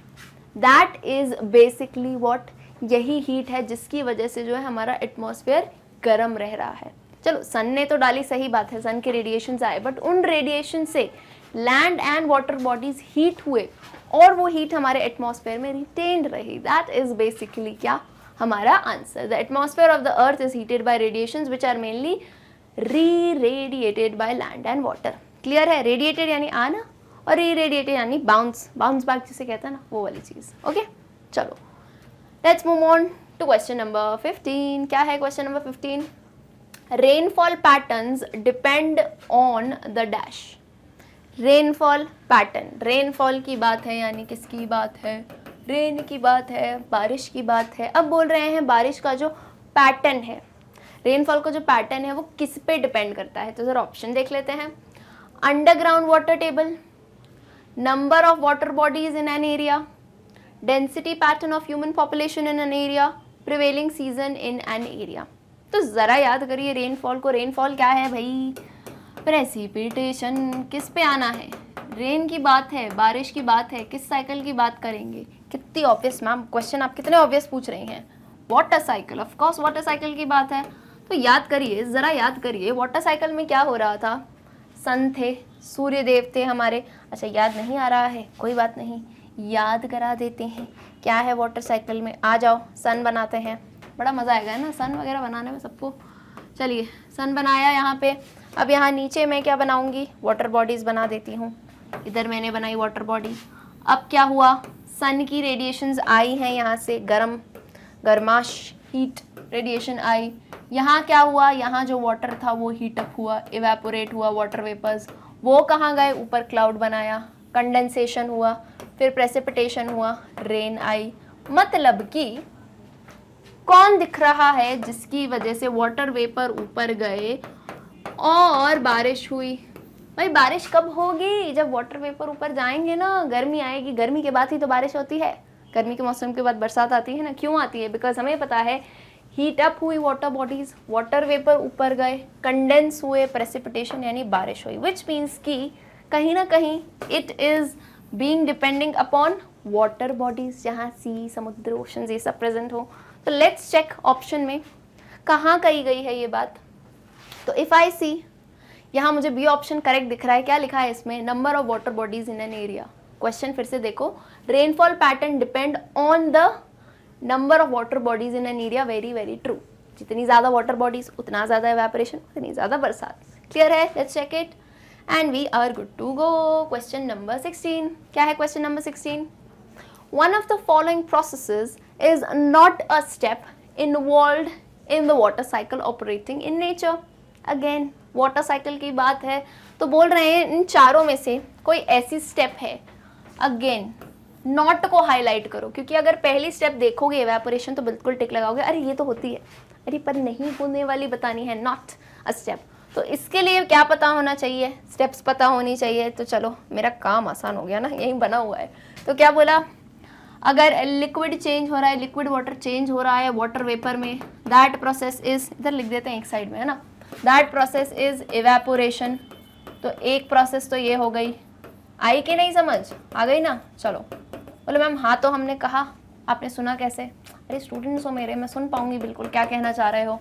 A: दैट इज बेसिकली व्हाट, यही हीट है जिसकी वजह से जो है हमारा एटमॉस्फेयर गर्म रह रहा है. चलो सन ने तो डाली, सही बात है, सन के रेडिएशन आए, बट उन रेडिएशन से land and water bodies heat हुए और वो हीट हमारे एटमॉस्फेयर में रिटेन्ड रही. दैट इज बेसिकली क्या हमारा आंसर. The atmosphere of the earth is heated by radiations which are mainly re-radiated by land and water. Clear है? रेडिएटेड यानी आना और री-रेडिएटेड यानी बाउंस बैक जिसे कहते हैं ना, वो वाली चीज. ओके चलो let's move on to question number 15. क्या है question number 15? Rainfall patterns depend on the dash. Rainfall pattern, rainfall की बात है यानी किसकी बात है, रेन की बात है, बारिश की बात है। अब बोल रहे हैं बारिश का जो पैटर्न है, रेनफॉल का जो पैटर्न है वो किस पे डिपेंड करता है। तो जरा ऑप्शन देख लेते हैं। Underground water table, number of water bodies in an area, density pattern of human population in an area, prevailing season in an area. तो ज़रा याद करिए रेनफॉल को। रेनफॉल क्या है भाई, प्रेसिपिटेशन। किस पे आना है, रेन की बात है, बारिश की बात है, किस साइकिल की बात करेंगे। कितनी ऑब्वियस मैम, क्वेश्चन आप कितने ऑब्वियस पूछ रही हैं। Water cycle, of course water cycle की बात है। तो याद करिए, ज़रा याद करिए, वाटर साइकिल में क्या हो रहा था, सन थे, सूर्य देव थे हमारे। अच्छा याद नहीं आ रहा है, कोई बात नहीं, याद करा देते हैं। क्या है वाटर साइकिल में, आ जाओ सन बनाते हैं, बड़ा मज़ा आएगा है ना सन वगैरह बनाने में सबको। चलिए सन बनाया यहाँ पे। अब यहाँ नीचे मैं क्या बनाऊँगी, वाटर बॉडीज़ बना देती हूँ। इधर मैंने बनाई वाटर बॉडी। अब क्या हुआ, सन की रेडिएशंस आई हैं यहाँ से, गर्माश हीट रेडिएशन आई। यहाँ क्या हुआ, यहाँ जो वाटर था वो हीटअप हुआ, इवेपोरेट हुआ, वाटर वेपर्स वो कहाँ गए, ऊपर क्लाउड बनाया, कंडेंसेशन हुआ, फिर प्रेसिपिटेशन हुआ, रेन आई। मतलब कि कौन दिख रहा है जिसकी वजह से वाटर वेपर ऊपर गए और बारिश हुई। भाई बारिश कब होगी, जब वाटर वेपर ऊपर जाएंगे ना, गर्मी आएगी, गर्मी के बाद ही तो बारिश होती है, गर्मी के मौसम के बाद बरसात आती है ना। क्यों आती है, बिकॉज हमें पता है हीट अप हुई वाटर बॉडीज, वाटर वेपर ऊपर गए, कंडेंस हुए, प्रेसिपिटेशन यानी बारिश हुई, विच मीन्स कि कहीं ना कहीं it is being depending upon water bodies, जहाँ सी, समुद्र, ओशन ये सब प्रेजेंट हो। तो लेट्स चेक ऑप्शन में कहाँ कही गई है ये बात। तो इफ आई सी, यहाँ मुझे बी ऑप्शन करेक्ट दिख रहा है। क्या लिखा है इसमें, number of water bodies in an area. Question फिर से देखो, rainfall pattern depend on the number of water bodies in an area. Very very true, जितनी ज़्यादा वाटर बॉडीज उतना ज़्यादा एवेपोरेशन, उतनी ज़्यादा बरसात। क्लियर है, let's check it and we are good to go. Question number 16, क्या है question number 16, one of the following processes is not a step involved in the water cycle operating in nature. Again water cycle की बात है, तो बोल रहे हैं इन चारों में से कोई ऐसी स्टेप है। अगेन नॉट को हाईलाइट करो, क्योंकि अगर पहली स्टेप देखोगे एवेपोरेशन तो बिल्कुल टिक लगाओगे, अरे ये तो होती है, अरे पर नहीं होने वाली बतानी है, नॉट अ स्टेप। तो इसके लिए क्या पता होना चाहिए, स्टेप्स पता होनी चाहिए। तो चलो मेरा काम आसान हो गया ना, यही बना हुआ है। तो क्या बोला, अगर लिक्विड चेंज हो रहा है, लिक्विड वाटर चेंज हो रहा है वाटर वेपर में, दैट प्रोसेस इज, इधर लिख देते हैं एक साइड में है ना, दैट प्रोसेस इज इवेपोरेशन। तो एक प्रोसेस तो ये हो गई, आई कि नहीं समझ आ गई ना। चलो बोले मैम हाँ तो हमने कहा, आपने सुना कैसे, अरे स्टूडेंट्स हो मेरे, मैं सुन पाऊंगी बिल्कुल क्या कहना चाह रहे हो,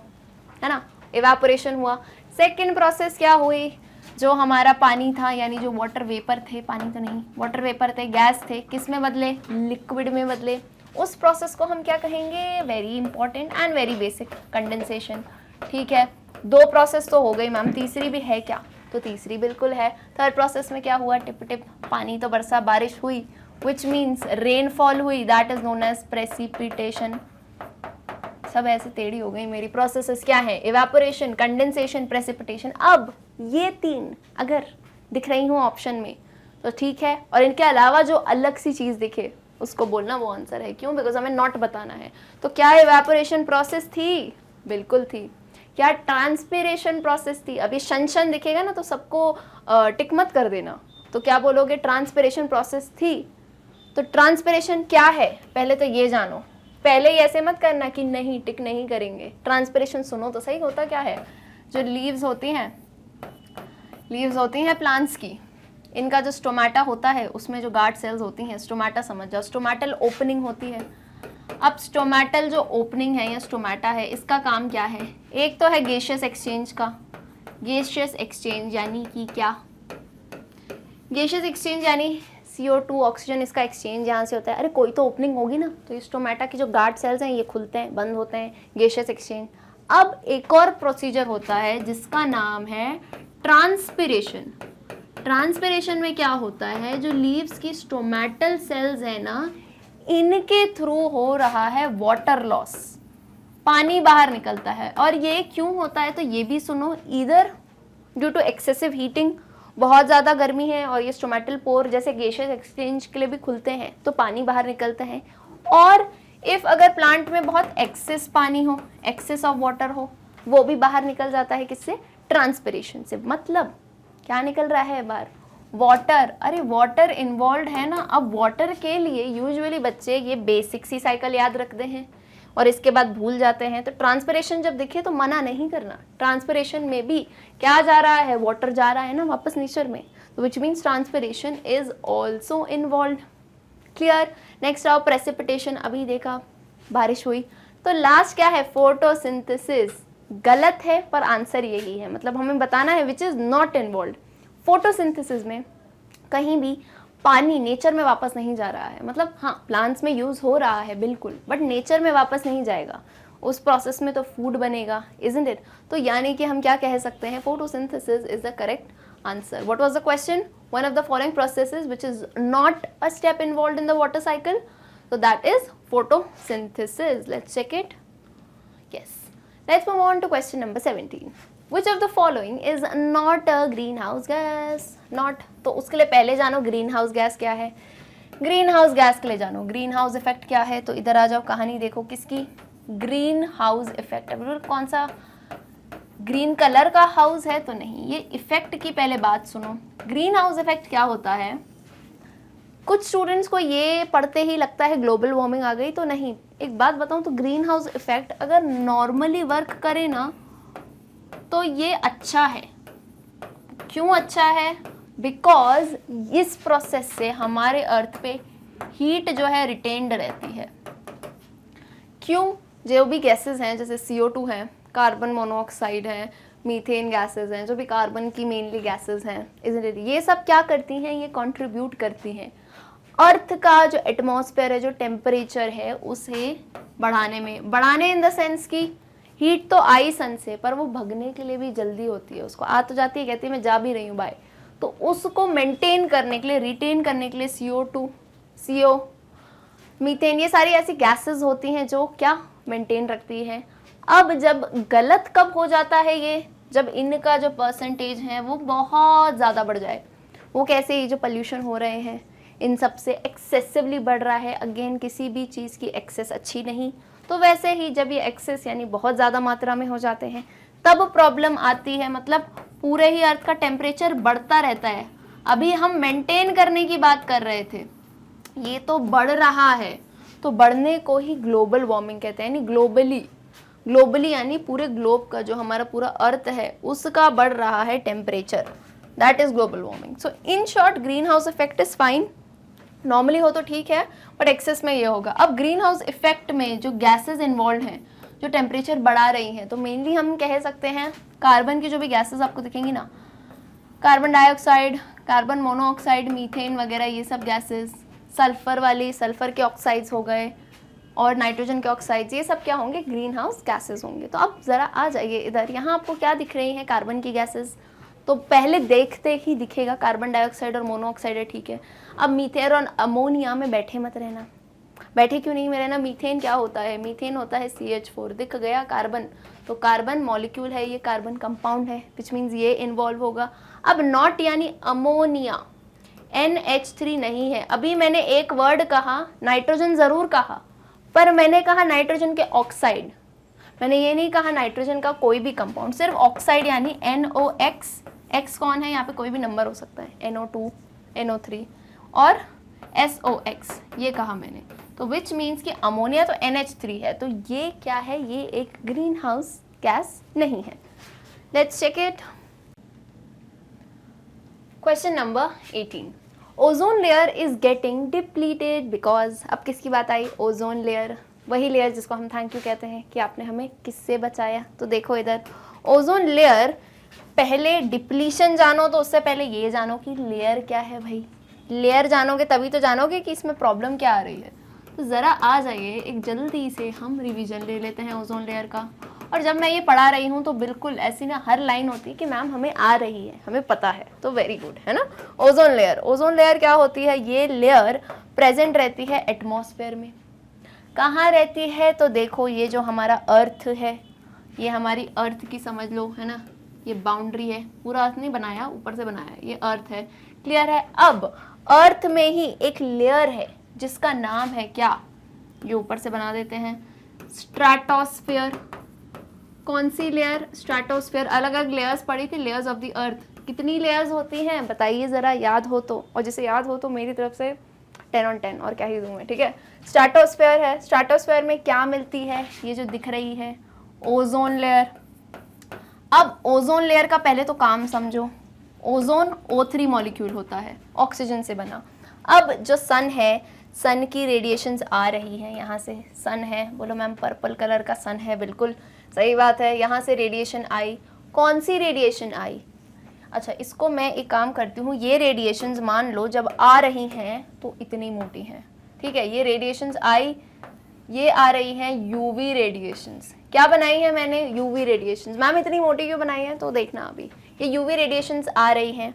A: है ना। इवेपोरेशन हुआ। सेकेंड प्रोसेस क्या हुई, जो हमारा पानी था यानी जो वाटर वेपर थे, पानी तो नहीं, वाटर वेपर थे, गैस थे, किस में बदले, लिक्विड में बदले। उस प्रोसेस को हम क्या कहेंगे, very important and very basic, condensation. ठीक है, दो प्रोसेस तो हो गई मैम, तीसरी भी है क्या, तो तीसरी बिल्कुल है। थर्ड प्रोसेस में क्या हुआ, टिप टिप पानी तो बरसा, बारिश हुई, विच मीन्स रेनफॉल हुई, that is known as precipitation. सब ऐसे टेढ़ी हो गई मेरी। प्रोसेसेस क्या है, इवेपोरेशन, कंडेंसेशन, प्रेसिपिटेशन। अब ये तीन अगर दिख रही हूँ ऑप्शन में तो ठीक है, और इनके अलावा जो अलग सी चीज़ दिखे उसको बोलना वो आंसर है। क्यों, बिकॉज हमें नॉट बताना है। तो क्या इवेपोरेशन प्रोसेस थी, बिल्कुल थी। क्या ट्रांसपिरेशन प्रोसेस थी, अभी शन दिखेगा ना तो सबको टिक मत कर देना, तो क्या बोलोगे, ट्रांसपिरेशन प्रोसेस थी। तो ट्रांसपिरेशन क्या है पहले तो ये जानो, पहले ही ऐसे मत करना कि नहीं टिक नहीं करेंगे। ट्रांसपिरेशन सुनो तो सही, होता क्या है, जो लीव्स होती हैं प्लांट्स की, इनका जो स्टोमेटा होता है उसमें जो गार्ड सेल्स होती हैं, स्टोमेटा समझ जाओ, स्टोमेटल ओपनिंग होती है। अब स्टोमेटल जो ओपनिंग है या स्टोमेटा है, इसका काम क्या है, एक तो है गैसियस एक्सचेंज का, गैसियस एक्सचेंज यानी कि क्या, गैसियस एक्सचेंज यानी CO2 ऑक्सीजन, इसका एक्सचेंज यहाँ से होता है। अरे कोई तो ओपनिंग होगी ना, तो ये स्टोमेटा की जो गार्ड सेल्स हैं ये खुलते हैं, बंद होते हैं, गैसियस एक्सचेंज। अब एक और प्रोसीजर होता है जिसका नाम है ट्रांसपिरेशन। ट्रांसपिरेशन में क्या होता है, जो लीव्स की स्टोमेटल सेल्स है ना, इनके थ्रू हो रहा है वाटर लॉस, पानी बाहर निकलता है। और ये क्यों होता है, तो ये भी सुनो, इधर ड्यू टू एक्सेसिव हीटिंग बहुत ज़्यादा गर्मी है और ये स्टोमेटल पोर जैसे गैसेस एक्सचेंज के लिए भी खुलते हैं तो पानी बाहर निकलता है। और इफ़ अगर प्लांट में बहुत एक्सेस पानी हो, एक्सेस ऑफ वाटर हो, वो भी बाहर निकल जाता है किससे? ट्रांसपिरेशन से। मतलब क्या निकल रहा है बाहर? वाटर। अरे वाटर इन्वॉल्व है ना। अब वाटर के लिए यूजुअली बच्चे ये बेसिक सी साइकिल याद रखते हैं और इसके बाद भूल जाते हैं। तो ट्रांसपिरेशन जब दिखे तो मना नहीं करना। ट्रांसपिरेशन में भी क्या जा रहा है? वाटर जा रहा है ना वापस नेचर में, तो which means transpiration is also involve. Clear. Next आओ प्रेसिपिटेशन। अभी देखा बारिश हुई। तो लास्ट क्या है? फोटोसिंथेसिस। गलत है पर आंसर यही है, मतलब हमें बताना है which is not involve. Photosynthesis में कहीं भी पानी नेचर में वापस नहीं जा रहा है। मतलब हाँ, प्लांट्स में यूज हो रहा है बिल्कुल, बट नेचर में वापस नहीं जाएगा। उस प्रोसेस में तो फूड बनेगा, इजंट इट? तो यानी कि हम क्या कह सकते हैं? Photosynthesis is the correct answer. What was the question? One of the following processes which is not a step involved in the water cycle, so that is photosynthesis. Let's check it. Yes. Let's move on to question number 17. Which of the following is not a greenhouse gas? Not. तो उसके लिए पहले जानो green house gas क्या है। Green house gas के लिए जानो ग्रीन हाउस इफेक्ट क्या है। तो इधर आ जाओ, कहानी देखो किसकी? Green house effect. अब कौन सा? ग्रीन कलर का हाउस है तो नहीं, ये इफेक्ट की पहले बात सुनो। ग्रीन हाउस इफेक्ट क्या होता है? कुछ स्टूडेंट्स को ये पढ़ते ही लगता है ग्लोबल वार्मिंग आ गई, तो नहीं। एक बात बताऊं तो ग्रीन हाउस इफेक्ट अगर नॉर्मली वर्क करे ना तो ये अच्छा है। क्यों अच्छा है? बिकॉज इस प्रोसेस से हमारे अर्थ पे हीट जो है रिटेन्ड रहती है। क्यों? जो भी गैसेस हैं जैसे CO2 है, कार्बन मोनोऑक्साइड है, मीथेन गैसेस हैं, जो भी कार्बन की मेनली गैसेस हैं, ये सब क्या करती हैं? ये कंट्रीब्यूट करती हैं अर्थ का जो एटमॉस्फेयर है, जो टेम्परेचर है, उसे बढ़ाने में। बढ़ाने इन द सेंस की हीट तो आई सन से, पर वो भगने के लिए भी जल्दी होती है। उसको आ तो जाती है, कहती है मैं जा भी रही हूँ बाय। तो उसको मेंटेन करने के लिए, रिटेन करने के लिए CO2, CO, मीथेन, ये सारी ऐसी गैसेस होती हैं जो क्या मेंटेन रखती हैं। अब जब गलत कब हो जाता है ये? जब इनका जो परसेंटेज है वो बहुत ज़्यादा बढ़ जाए। वो कैसे? ये जो पोल्यूशन हो रहे हैं इन सब से एक्सेसिवली बढ़ रहा है। अगेन किसी भी चीज़ की एक्सेस अच्छी नहीं, तो वैसे ही जब ये एक्सेस यानी बहुत ज़्यादा मात्रा में हो जाते हैं तब प्रॉब्लम आती है। मतलब पूरे ही अर्थ का टेम्परेचर बढ़ता रहता है। अभी हम मेंटेन करने की बात कर रहे थे, ये तो बढ़ रहा है, तो बढ़ने को ही ग्लोबल वार्मिंग कहते हैं। यानी ग्लोबली यानी पूरे ग्लोब का जो हमारा पूरा अर्थ है उसका बढ़ रहा है temperature, that is global warming. So in short green house effect is fine. Normally हो तो ठीक है, बट एक्सेस में ये होगा। अब ग्रीन हाउस इफेक्ट में जो गैसेस इन्वॉल्व हैं, जो टेम्परेचर बढ़ा रही हैं, तो मेनली हम कह सकते हैं कार्बन की जो भी गैसेस आपको दिखेंगी ना, carbon dioxide, carbon monoxide, methane वगैरह, ये सब गैसेस, सल्फर वाली, सल्फर के ऑक्साइड्स हो गए और नाइट्रोजन के ऑक्साइड्स, ये सब क्या होंगे? ग्रीन हाउस गैसेस होंगे। तो अब ज़रा आ जाइए इधर, यहाँ आपको क्या दिख रही हैं? कार्बन की गैसेस। तो पहले देखते ही दिखेगा कार्बन डाइऑक्साइड और मोनोऑक्साइड है, ठीक है। अब मीथेन और अमोनिया में बैठे मत रहना। बैठे क्यों नहीं में रहना? मीथेन क्या होता है? मीथेन होता है CH4। दिख गया कार्बन, तो कार्बन मॉलिक्यूल है, ये कार्बन कंपाउंड है, विच मीन्स ये इन्वॉल्व होगा। अब नॉट यानी अमोनिया, NH3 नहीं है। अभी मैंने एक वर्ड कहा, नाइट्रोजन ज़रूर कहा, पर मैंने कहा नाइट्रोजन के ऑक्साइड, मैंने ये नहीं कहा नाइट्रोजन का कोई भी कंपाउंड, सिर्फ ऑक्साइड यानी NOx। X कौन है? यहाँ पे कोई भी नंबर हो सकता है, NO2, NO3 और SOX, ये कहा मैंने। तो विच मीन्स कि अमोनिया तो NH3 है, तो ये क्या है? ये एक ग्रीन हाउस गैस नहीं है। Let's check it. Question number 18, ozone layer is getting depleted because. अब किसकी बात आई? ओजोन लेयर, वही लेयर जिसको हम थैंक यू कहते हैं कि आपने हमें किससे बचाया। तो देखो इधर, ओजोन लेयर, पहले डिप्लीशन जानो तो उससे पहले ये जानो कि लेयर क्या है भाई। लेयर जानोगे तभी तो जानोगे कि इसमें प्रॉब्लम क्या आ रही है। तो ज़रा आ जाइए, एक जल्दी से हम रिवीजन ले लेते हैं ओजोन लेयर का। और जब मैं ये पढ़ा रही हूँ तो बिल्कुल ऐसी ना हर लाइन होती है कि मैम हमें आ रही है, हमें पता है, तो वेरी गुड, है ना। ओजोन लेयर, ओजोन लेयर क्या होती है? ये लेयर प्रेजेंट रहती है एटमॉस्फेयर में। कहाँ रहती है? तो देखो ये जो हमारा अर्थ है, ये हमारी अर्थ की समझ लो, है ना, ये बाउंड्री है, पूरा अर्थ नहीं बनाया, ऊपर से बनाया है, ये अर्थ है, क्लियर है। अब अर्थ में ही एक लेयर है जिसका नाम है क्या, ये ऊपर से बना देते हैं, स्ट्रेटोस्फेयर। कौन सी लेयर, स्ट्रेटोस्फेयर। अलग अलग लेयर्स पड़ी थी, लेयर्स ऑफ द अर्थ। कितनी लेयर्स होती हैं बताइए ज़रा, याद हो तो, और जिसे याद हो तो मेरी तरफ से 10 on 10 और क्या ही दूँ मैं, ठीक है। स्ट्रेटोस्फेयर है, स्ट्रेटोस्फेयर में क्या मिलती है, ये जो दिख रही है ओजोन लेयर। अब ओजोन लेयर का पहले तो काम समझो। ओजोन O3 मॉलिक्यूल होता है, ऑक्सीजन से बना। अब जो सन है, सन की रेडिएशंस आ रही हैं यहाँ से, सन है, बोलो मैम पर्पल कलर का सन है, बिल्कुल सही बात है। यहाँ से रेडिएशन आई, कौन सी रेडिएशन आई, अच्छा इसको मैं एक काम करती हूँ, ये रेडिएशंस मान लो जब आ रही हैं तो इतनी मोटी हैं, ठीक है। ये रेडिएशंस आई, ये आ रही हैं यूवी रेडिएशंस। क्या बनाई है मैंने, यूवी रेडिएशंस। मैम इतनी मोटी क्यों बनाई है, तो देखना अभी, ये यूवी रेडिएशंस आ रही हैं।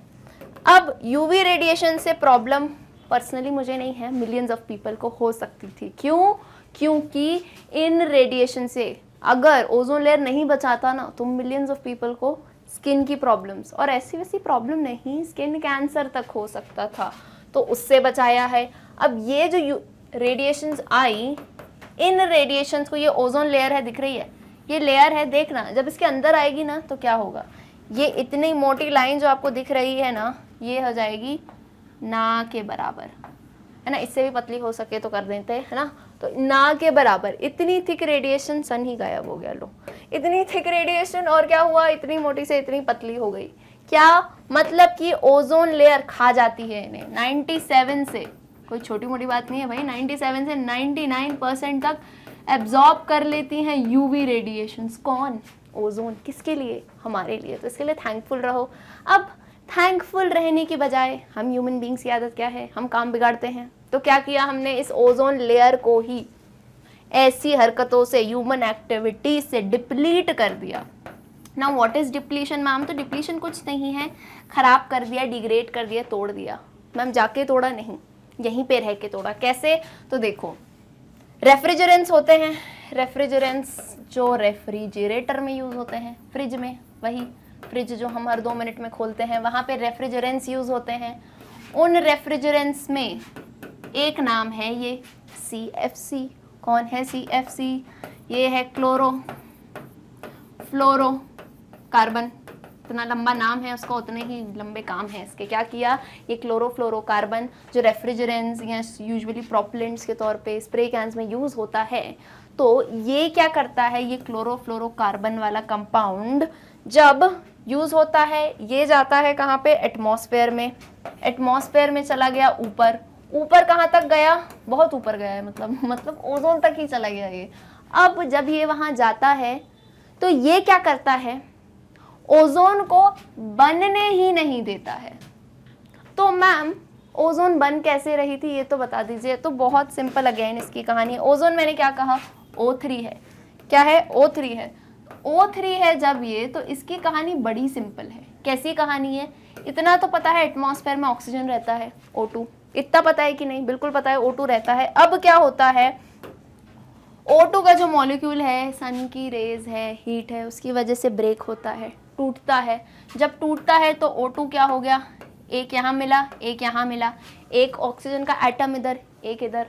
A: अब यूवी रेडिएशन से प्रॉब्लम पर्सनली मुझे नहीं है, मिलियंस ऑफ पीपल को हो सकती थी। क्यों, क्योंकि इन रेडिएशन से अगर ओजोन लेयर नहीं बचाता ना तो मिलियंस ऑफ पीपल को स्किन की प्रॉब्लम्स, और ऐसी वैसी प्रॉब्लम नहीं, स्किन कैंसर तक हो सकता था, तो उससे बचाया है। अब ये जो रेडिएशंस आई, इन रेडिएशंस को, ये ओजोन लेयर है, दिख रही है, ये लेयर है, देखना जब इसके अंदर आएगी ना तो क्या होगा, ये इतनी मोटी लाइन जो आपको दिख रही है ना, ये हो जाएगी ना के बराबर, है ना। इससे भी पतली हो सके तो कर देते हैं, है ना। तो ना के बराबर इतनी थिक रेडिएशन, सन ही गायब हो गया, लो इतनी थिक रेडिएशन, और क्या हुआ, इतनी मोटी से इतनी पतली हो गई। क्या मतलब कि ओजोन लेयर खा जाती है इन्हें। 97 से, कोई छोटी मोटी बात नहीं है भाई, 97 से 99% तक एब्जॉर्ब कर लेती हैं यूवी रेडिएशंस। कौन, ओजोन। किसके लिए, हमारे लिए। तो इसके लिए थैंकफुल रहो। अब थैंकफुल रहने की बजाय हम ह्यूमन बींग्स की आदत क्या है, हम काम बिगाड़ते हैं। तो क्या किया हमने, इस ओजोन लेयर को ही ऐसी हरकतों से, ह्यूमन एक्टिविटीज से डिप्लीट कर दिया। Now what is depletion ma'am, तो डिप्लीशन कुछ नहीं है, खराब कर दिया, डिग्रेड कर दिया, तोड़ दिया। मैम जाके तोड़ा नहीं, यहीं पे रह के तोड़ा। कैसे, तो देखो रेफ्रिजरेंट्स होते हैं, रेफ्रिजरेंट्स जो रेफ्रिजरेटर में यूज होते हैं, फ्रिज में, वही फ्रिज जो हम हर 2 मिनट में खोलते हैं, वहाँ पे रेफ्रिजरेंट्स यूज होते हैं। उन रेफ्रिजरेंट्स में एक नाम है ये CFC। कौन है CFC, ये है क्लोरो फ्लोरो कार्बन। इतना लंबा नाम है उसका, उतने ही लंबे काम है इसके। क्या किया, ये क्लोरोफ्लोरोकार्बन जो रेफ्रिजरेंट्स या यूजुअली प्रोपेलेंट्स के तौर पे स्प्रे कैंस में यूज होता है, तो ये क्या करता है, ये क्लोरोफ्लोरोकार्बन वाला कंपाउंड जब यूज होता है, ये जाता है कहाँ पे, एटमॉस्फेयर में। एटमॉस्फेयर में चला गया ऊपर, ऊपर कहाँ तक गया, बहुत ऊपर गया है, मतलब ओजोन तक ही चला गया ये। अब जब ये वहां जाता है तो ये क्या करता है, ओजोन को बनने ही नहीं देता है। तो मैम ओजोन बन कैसे रही थी ये तो बता दीजिए। तो बहुत सिंपल, अगेन इसकी कहानी है। ओजोन मैंने क्या कहा, O3 है। क्या है, O3 है। O3 है जब ये, तो इसकी कहानी बड़ी सिंपल है। कैसी कहानी है, इतना तो पता है एटमॉस्फेयर में ऑक्सीजन रहता है, O2। इतना पता है कि नहीं, बिल्कुल पता है, O2 रहता है। अब क्या होता है, O2 का जो मॉलिक्यूल है, सन की रेज है, हीट है, उसकी वजह से ब्रेक होता है, टूटता है। जब टूटता है तो O2 क्या हो गया, एक यहाँ मिला, एक यहाँ मिला, एक ऑक्सीजन का एटम इधर, एक इधर।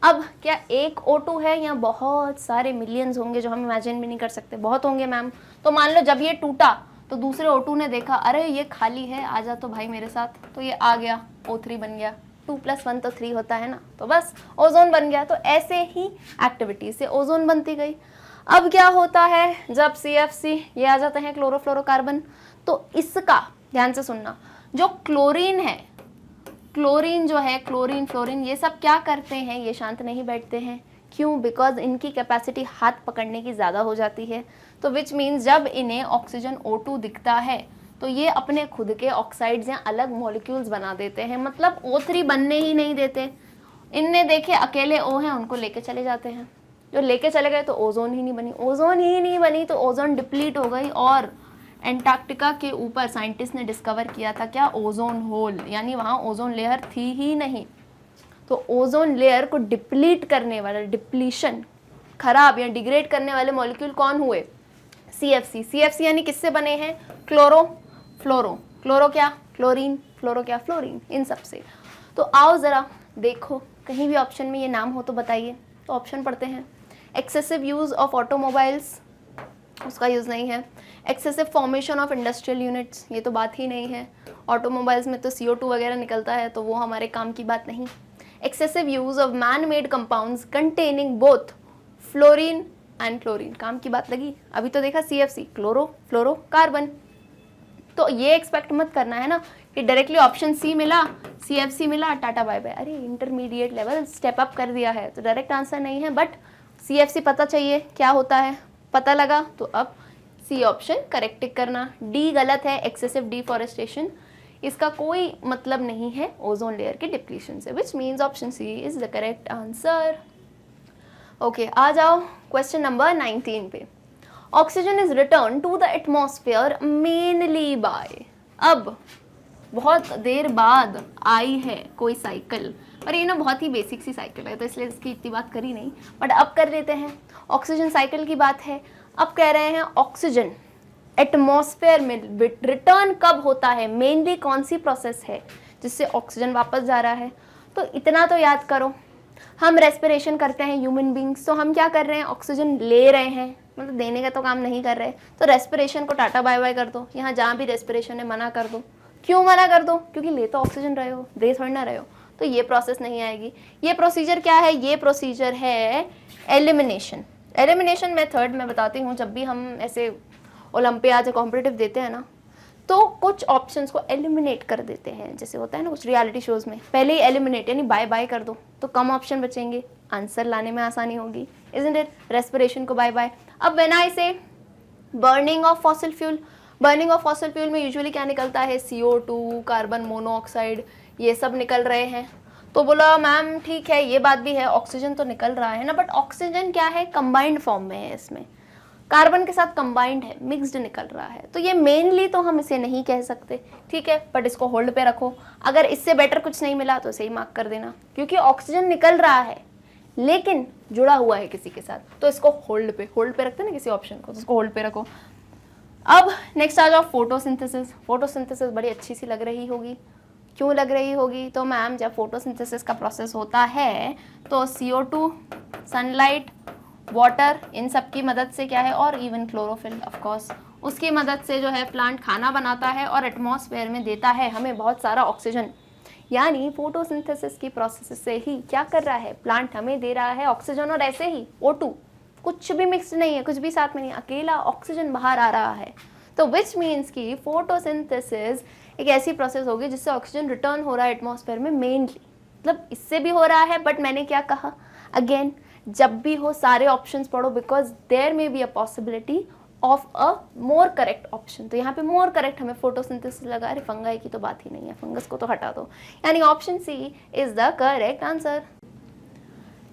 A: अब क्या एक O2 है या बहुत सारे मिलियंस होंगे जो हम इमेजिन भी नहीं कर सकते, बहुत होंगे मैम। तो मान लो जब ये टूटा तो दूसरे O2 ने देखा, अरे ये खाली है, आ जा तो भाई मेरे साथ, तो ये आ गया, O3 बन गया। 2 + 1 तो 3 होता है ना, तो बस ओजोन बन गया। तो ऐसे ही एक्टिविटी से ओजोन बनती गई। अब क्या होता है, जब CFC ये आ जाते हैं क्लोरोफ्लोरोकार्बन, तो इसका ध्यान से सुनना, जो क्लोरीन है, क्लोरीन जो है, क्लोरीन फ्लोरीन, ये सब क्या करते हैं, ये शांत नहीं बैठते हैं। क्यों, बिकॉज इनकी कैपेसिटी हाथ पकड़ने की ज़्यादा हो जाती है। तो विच मीन्स जब इन्हें ऑक्सीजन O2 दिखता है तो ये अपने खुद के ऑक्साइड्स या अलग मॉलिक्यूल्स बना देते हैं, मतलब O3 बनने ही नहीं देते। इनने देखे अकेले O हैं, उनको लेके चले जाते हैं। जो लेके चले गए तो ओजोन ही नहीं बनी, ओजोन ही नहीं बनी तो ओजोन डिप्लीट हो गई। और एंटार्क्टिका के ऊपर साइंटिस्ट ने डिस्कवर किया था क्या, ओजोन होल, यानी वहाँ ओजोन लेयर थी ही नहीं। तो ओजोन लेयर को डिप्लीट करने वाला, डिप्लीशन, खराब या डिग्रेड करने वाले मॉलिक्यूल कौन हुए, CFC। CFC यानी किससे बने हैं, क्लोरो, फ्लोरो, क्लोरो क्या, क्लोरीन, फ्लोरो क्या, फ्लोरीन, इन सब से। तो आओ ज़रा देखो कहीं भी ऑप्शन में ये नाम हो तो बताइए। तो ऑप्शन पढ़ते हैं। एक्सेसिव यूज़ ऑफ ऑटोमोबाइल्स, उसका यूज़ नहीं है। Excessive formation of industrial units, ये तो बात ही नहीं है। ऑटोमोबाइल्स में तो CO2 वगैरह निकलता है, तो वो हमारे काम की बात नहीं। Excessive use of man made compounds containing both fluorine and chlorine, काम की बात लगी। अभी तो देखा CFC, क्लोरो फ्लोरो कार्बन। तो ये एक्सपेक्ट मत करना है ना कि डायरेक्टली ऑप्शन C मिला, CFC मिला, टाटा बाय बाय। अरे इंटरमीडिएट लेवल स्टेप अप कर दिया है, तो डायरेक्ट आंसर नहीं है, बट CFC पता चाहिए क्या होता है, पता लगा तो अब C ऑप्शन करेक्ट टिक करना। D गलत है, एक्सेसिव डिफॉरेस्टेशन, इसका कोई मतलब नहीं है ओजोन लेयर के डिप्लीशन से, which means option C is the correct answer. Okay, आ जाओ क्वेश्चन नंबर 19 पे। Oxygen is return to the atmosphere mainly by, अब बहुत देर बाद आई है कोई साइकिल, और ये ना बहुत ही बेसिक सी साइकिल है तो इसलिए इसकी इतनी बात करी नहीं, बट अब कर लेते हैं। ऑक्सीजन साइकिल की बात है। अब कह रहे हैं ऑक्सीजन एटमॉस्फेयर में रिटर्न कब होता है, मेनली कौन सी प्रोसेस है जिससे ऑक्सीजन वापस जा रहा है। तो इतना तो याद करो, हम रेस्पिरेशन करते हैं ह्यूमन बींग्स, तो हम क्या कर रहे हैं, ऑक्सीजन ले रहे हैं, मतलब देने का तो काम नहीं कर रहे। तो रेस्पिरेशन को टाटा बाय बाय कर दो, यहाँ जहाँ भी रेस्पिरेशन है मना कर दो। क्यों मना कर दो, क्योंकि ले तो ऑक्सीजन रहे हो, दे थोड़ी ना रहे हो, तो ये प्रोसेस नहीं आएगी। ये प्रोसीजर क्या है, ये प्रोसीजर है एलिमिनेशन। एलिमिनेशन मेथड मैं बताती हूँ, जब भी हम ऐसे ओलंपियाड या कॉम्पिटिटिव देते हैं ना, तो कुछ ऑप्शंस को एलिमिनेट कर देते हैं, जैसे होता है ना कुछ रियलिटी शोज में, पहले ही एलिमिनेट यानी बाय बाय कर दो, तो कम ऑप्शन बचेंगे, आंसर लाने में आसानी होगी, इजंट इट। रेस्पिरेशन को बाय बाय। अब व्हेन आई से burning of fossil fuel, burning of fossil fuel में यूजुअली क्या निकलता है, CO2, कार्बन मोनोऑक्साइड, ये सब निकल रहे हैं। तो बोला मैम ठीक है, ये बात भी है, ऑक्सीजन तो निकल रहा है ना, बट ऑक्सीजन क्या है, कंबाइंड फॉर्म में है, इसमें कार्बन के साथ कंबाइंड है, मिक्स्ड निकल रहा है, तो ये मेनली तो हम इसे नहीं कह सकते, ठीक है, बट इसको होल्ड पे रखो। अगर इससे बेटर कुछ नहीं मिला तो सही मार्क कर देना, क्योंकि ऑक्सीजन निकल रहा है लेकिन जुड़ा हुआ है किसी के साथ, तो इसको होल्ड पे रखते हैं ना किसी ऑप्शन को, तो इसको होल्ड पे रखो। अब नेक्स्ट आ जाओ फोटोसिंथेसिस। फोटोसिंथेसिस बड़ी अच्छी सी लग रही होगी, क्यों लग रही होगी, तो मैम जब फोटोसिंथेसिस का प्रोसेस होता है तो CO2, सनलाइट, वाटर, इन सब की मदद से क्या है, और इवन क्लोरोफिल ऑफ कोर्स, उसकी मदद से जो है प्लांट खाना बनाता है और एटमॉस्फेयर में देता है हमें बहुत सारा ऑक्सीजन। यानी फोटोसिंथेसिस की प्रोसेस से ही क्या कर रहा है, प्लांट हमें दे रहा है ऑक्सीजन, और ऐसे ही O2, कुछ भी मिक्स नहीं है, कुछ भी साथ में नहीं, अकेला ऑक्सीजन बाहर आ रहा है। तो विच मीन्स कि फोटोसिंथेसिस एक ऐसी प्रोसेस होगी जिससे ऑक्सीजन रिटर्न हो रहा है एटमॉस्फेयर में मेनली, मतलब इससे भी हो रहा है, बट मैंने क्या कहा अगेन, जब भी हो सारे ऑप्शंस पढ़ो, because there may be a possibility of a more correct option. तो यहाँ पे मोर करेक्ट हमें फोटोसिंथेसिस लगा, अरे फंगाई की तो बात ही नहीं है, फंगस को तो हटा दो, यानी option C is the correct answer.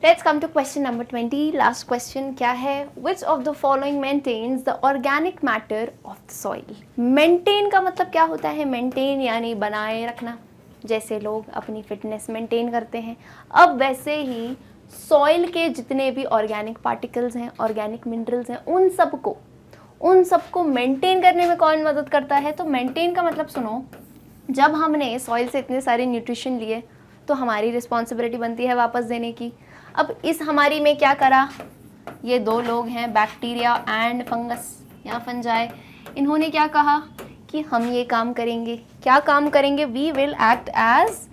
A: Let's come to question number 20, last question क्या है, which of the following maintains the organic matter of the soil. Maintain का मतलब क्या होता है, मेंटेन यानी बनाए रखना, जैसे लोग अपनी फिटनेस मेंटेन करते हैं, अब वैसे ही सॉइल के जितने भी ऑर्गेनिक पार्टिकल्स हैं, ऑर्गेनिक मिनरल्स हैं, उन सबको मेंटेन करने में कौन मदद करता है। तो मेंटेन का मतलब सुनो, जब हमने सॉइल से इतने सारे न्यूट्रिशन लिए तो हमारी रिस्पॉन्सिबिलिटी बनती है वापस देने की। अब इस हमारी में क्या करा, ये दो लोग हैं, बैक्टीरिया एंड फंगस या फंजाई, इन्होंने क्या कहा कि हम ये काम करेंगे, क्या काम करेंगे, we will act as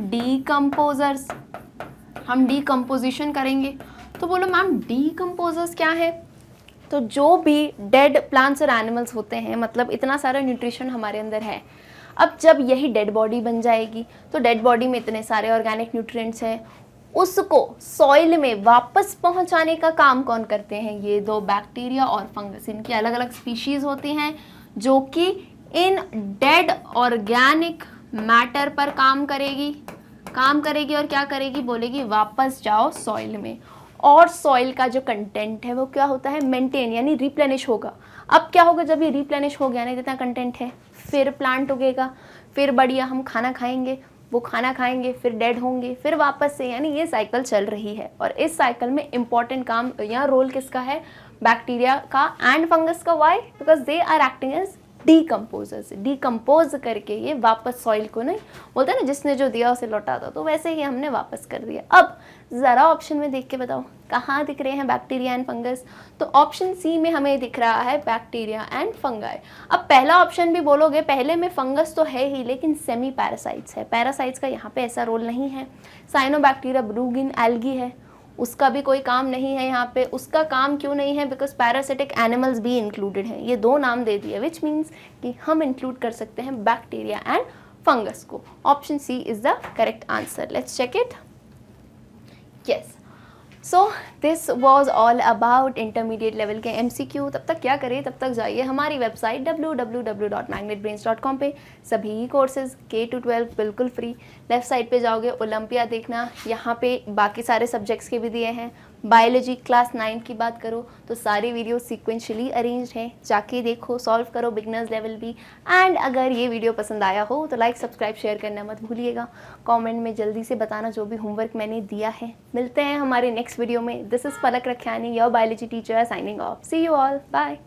A: decomposers, हम डीकम्पोजिशन करेंगे। तो बोलो मैम डीकम्पोजर्स क्या है, तो जो भी डेड प्लांट्स और एनिमल्स होते हैं, मतलब इतना सारा न्यूट्रिशन हमारे अंदर है, अब जब यही डेड बॉडी बन जाएगी तो डेड बॉडी में इतने सारे ऑर्गेनिक न्यूट्रिएंट्स हैं, उसको सॉइल में वापस पहुंचाने का काम कौन करते हैं, ये दो बैक्टीरिया और फंगस। इनकी अलग अलग स्पीशीज़ होती हैं जो कि इन डेड ऑर्गेनिक मैटर पर काम करेगी और क्या करेगी, बोलेगी वापस जाओ सॉइल में, और सॉइल का जो कंटेंट है वो क्या होता है, मेंटेन यानी रिप्लेनिश होगा। अब क्या होगा, जब ये रिप्लेनिश हो गया ना, जितना कंटेंट है, फिर प्लांट उगेगा, फिर बढ़िया हम खाना खाएंगे, वो खाना खाएंगे, फिर डेड होंगे, फिर वापस से, यानी ये साइकिल चल रही है। और इस साइकिल में इंपॉर्टेंट काम या रोल किसका है, बैक्टीरिया का एंड फंगस का। Why, because they are acting as decomposer से, डीकम्पोज करके ये वापस सॉइल को, नहीं बोलते हैं ना जिसने जो दिया उसे लौटा दो, तो वैसे ही हमने वापस कर दिया। अब ज़रा ऑप्शन में देख के बताओ कहाँ दिख रहे हैं बैक्टीरिया एंड फंगस। तो ऑप्शन सी में हमें दिख रहा है बैक्टीरिया एंड फंगाई। अब पहला ऑप्शन भी बोलोगे, पहले में फंगस तो है ही लेकिन सेमी पैरासाइट्स है, पैरासाइट्स का यहाँ पे ऐसा रोल नहीं है। साइनोबैक्टीरिया ब्रूगिन एल्गी है, उसका भी कोई काम नहीं है यहाँ पे। उसका काम क्यों नहीं है? बिकॉज पैरासिटिक एनिमल्स भी इंक्लूडेड हैं, ये दो नाम दे दिए, विच मीन्स कि हम इंक्लूड कर सकते हैं बैक्टीरिया एंड फंगस को। Option C is the correct answer. Let's check it. Yes, so this was all about intermediate level के MCQ। तब तक क्या करें, तब तक जाइए हमारी वेबसाइट www.magnetbrains.com पे, सभी कोर्सेज K to 12 बिल्कुल फ्री। लेफ्ट साइड पे जाओगे ओलंपिया देखना, यहाँ पे बाकी सारे सब्जेक्ट्स के भी दिए हैं। बायोलॉजी क्लास 9 की बात करो तो सारी वीडियो सीक्वेंशली अरेंज्ड हैं, जाके देखो, सॉल्व करो, बिगनर्स लेवल भी। एंड अगर ये वीडियो पसंद आया हो तो लाइक सब्सक्राइब शेयर करना मत भूलिएगा। कमेंट में जल्दी से बताना जो भी होमवर्क मैंने दिया है। मिलते हैं हमारे नेक्स्ट वीडियो में। This is Palak Rakhiyani, your biology teacher, signing off. See you all, bye.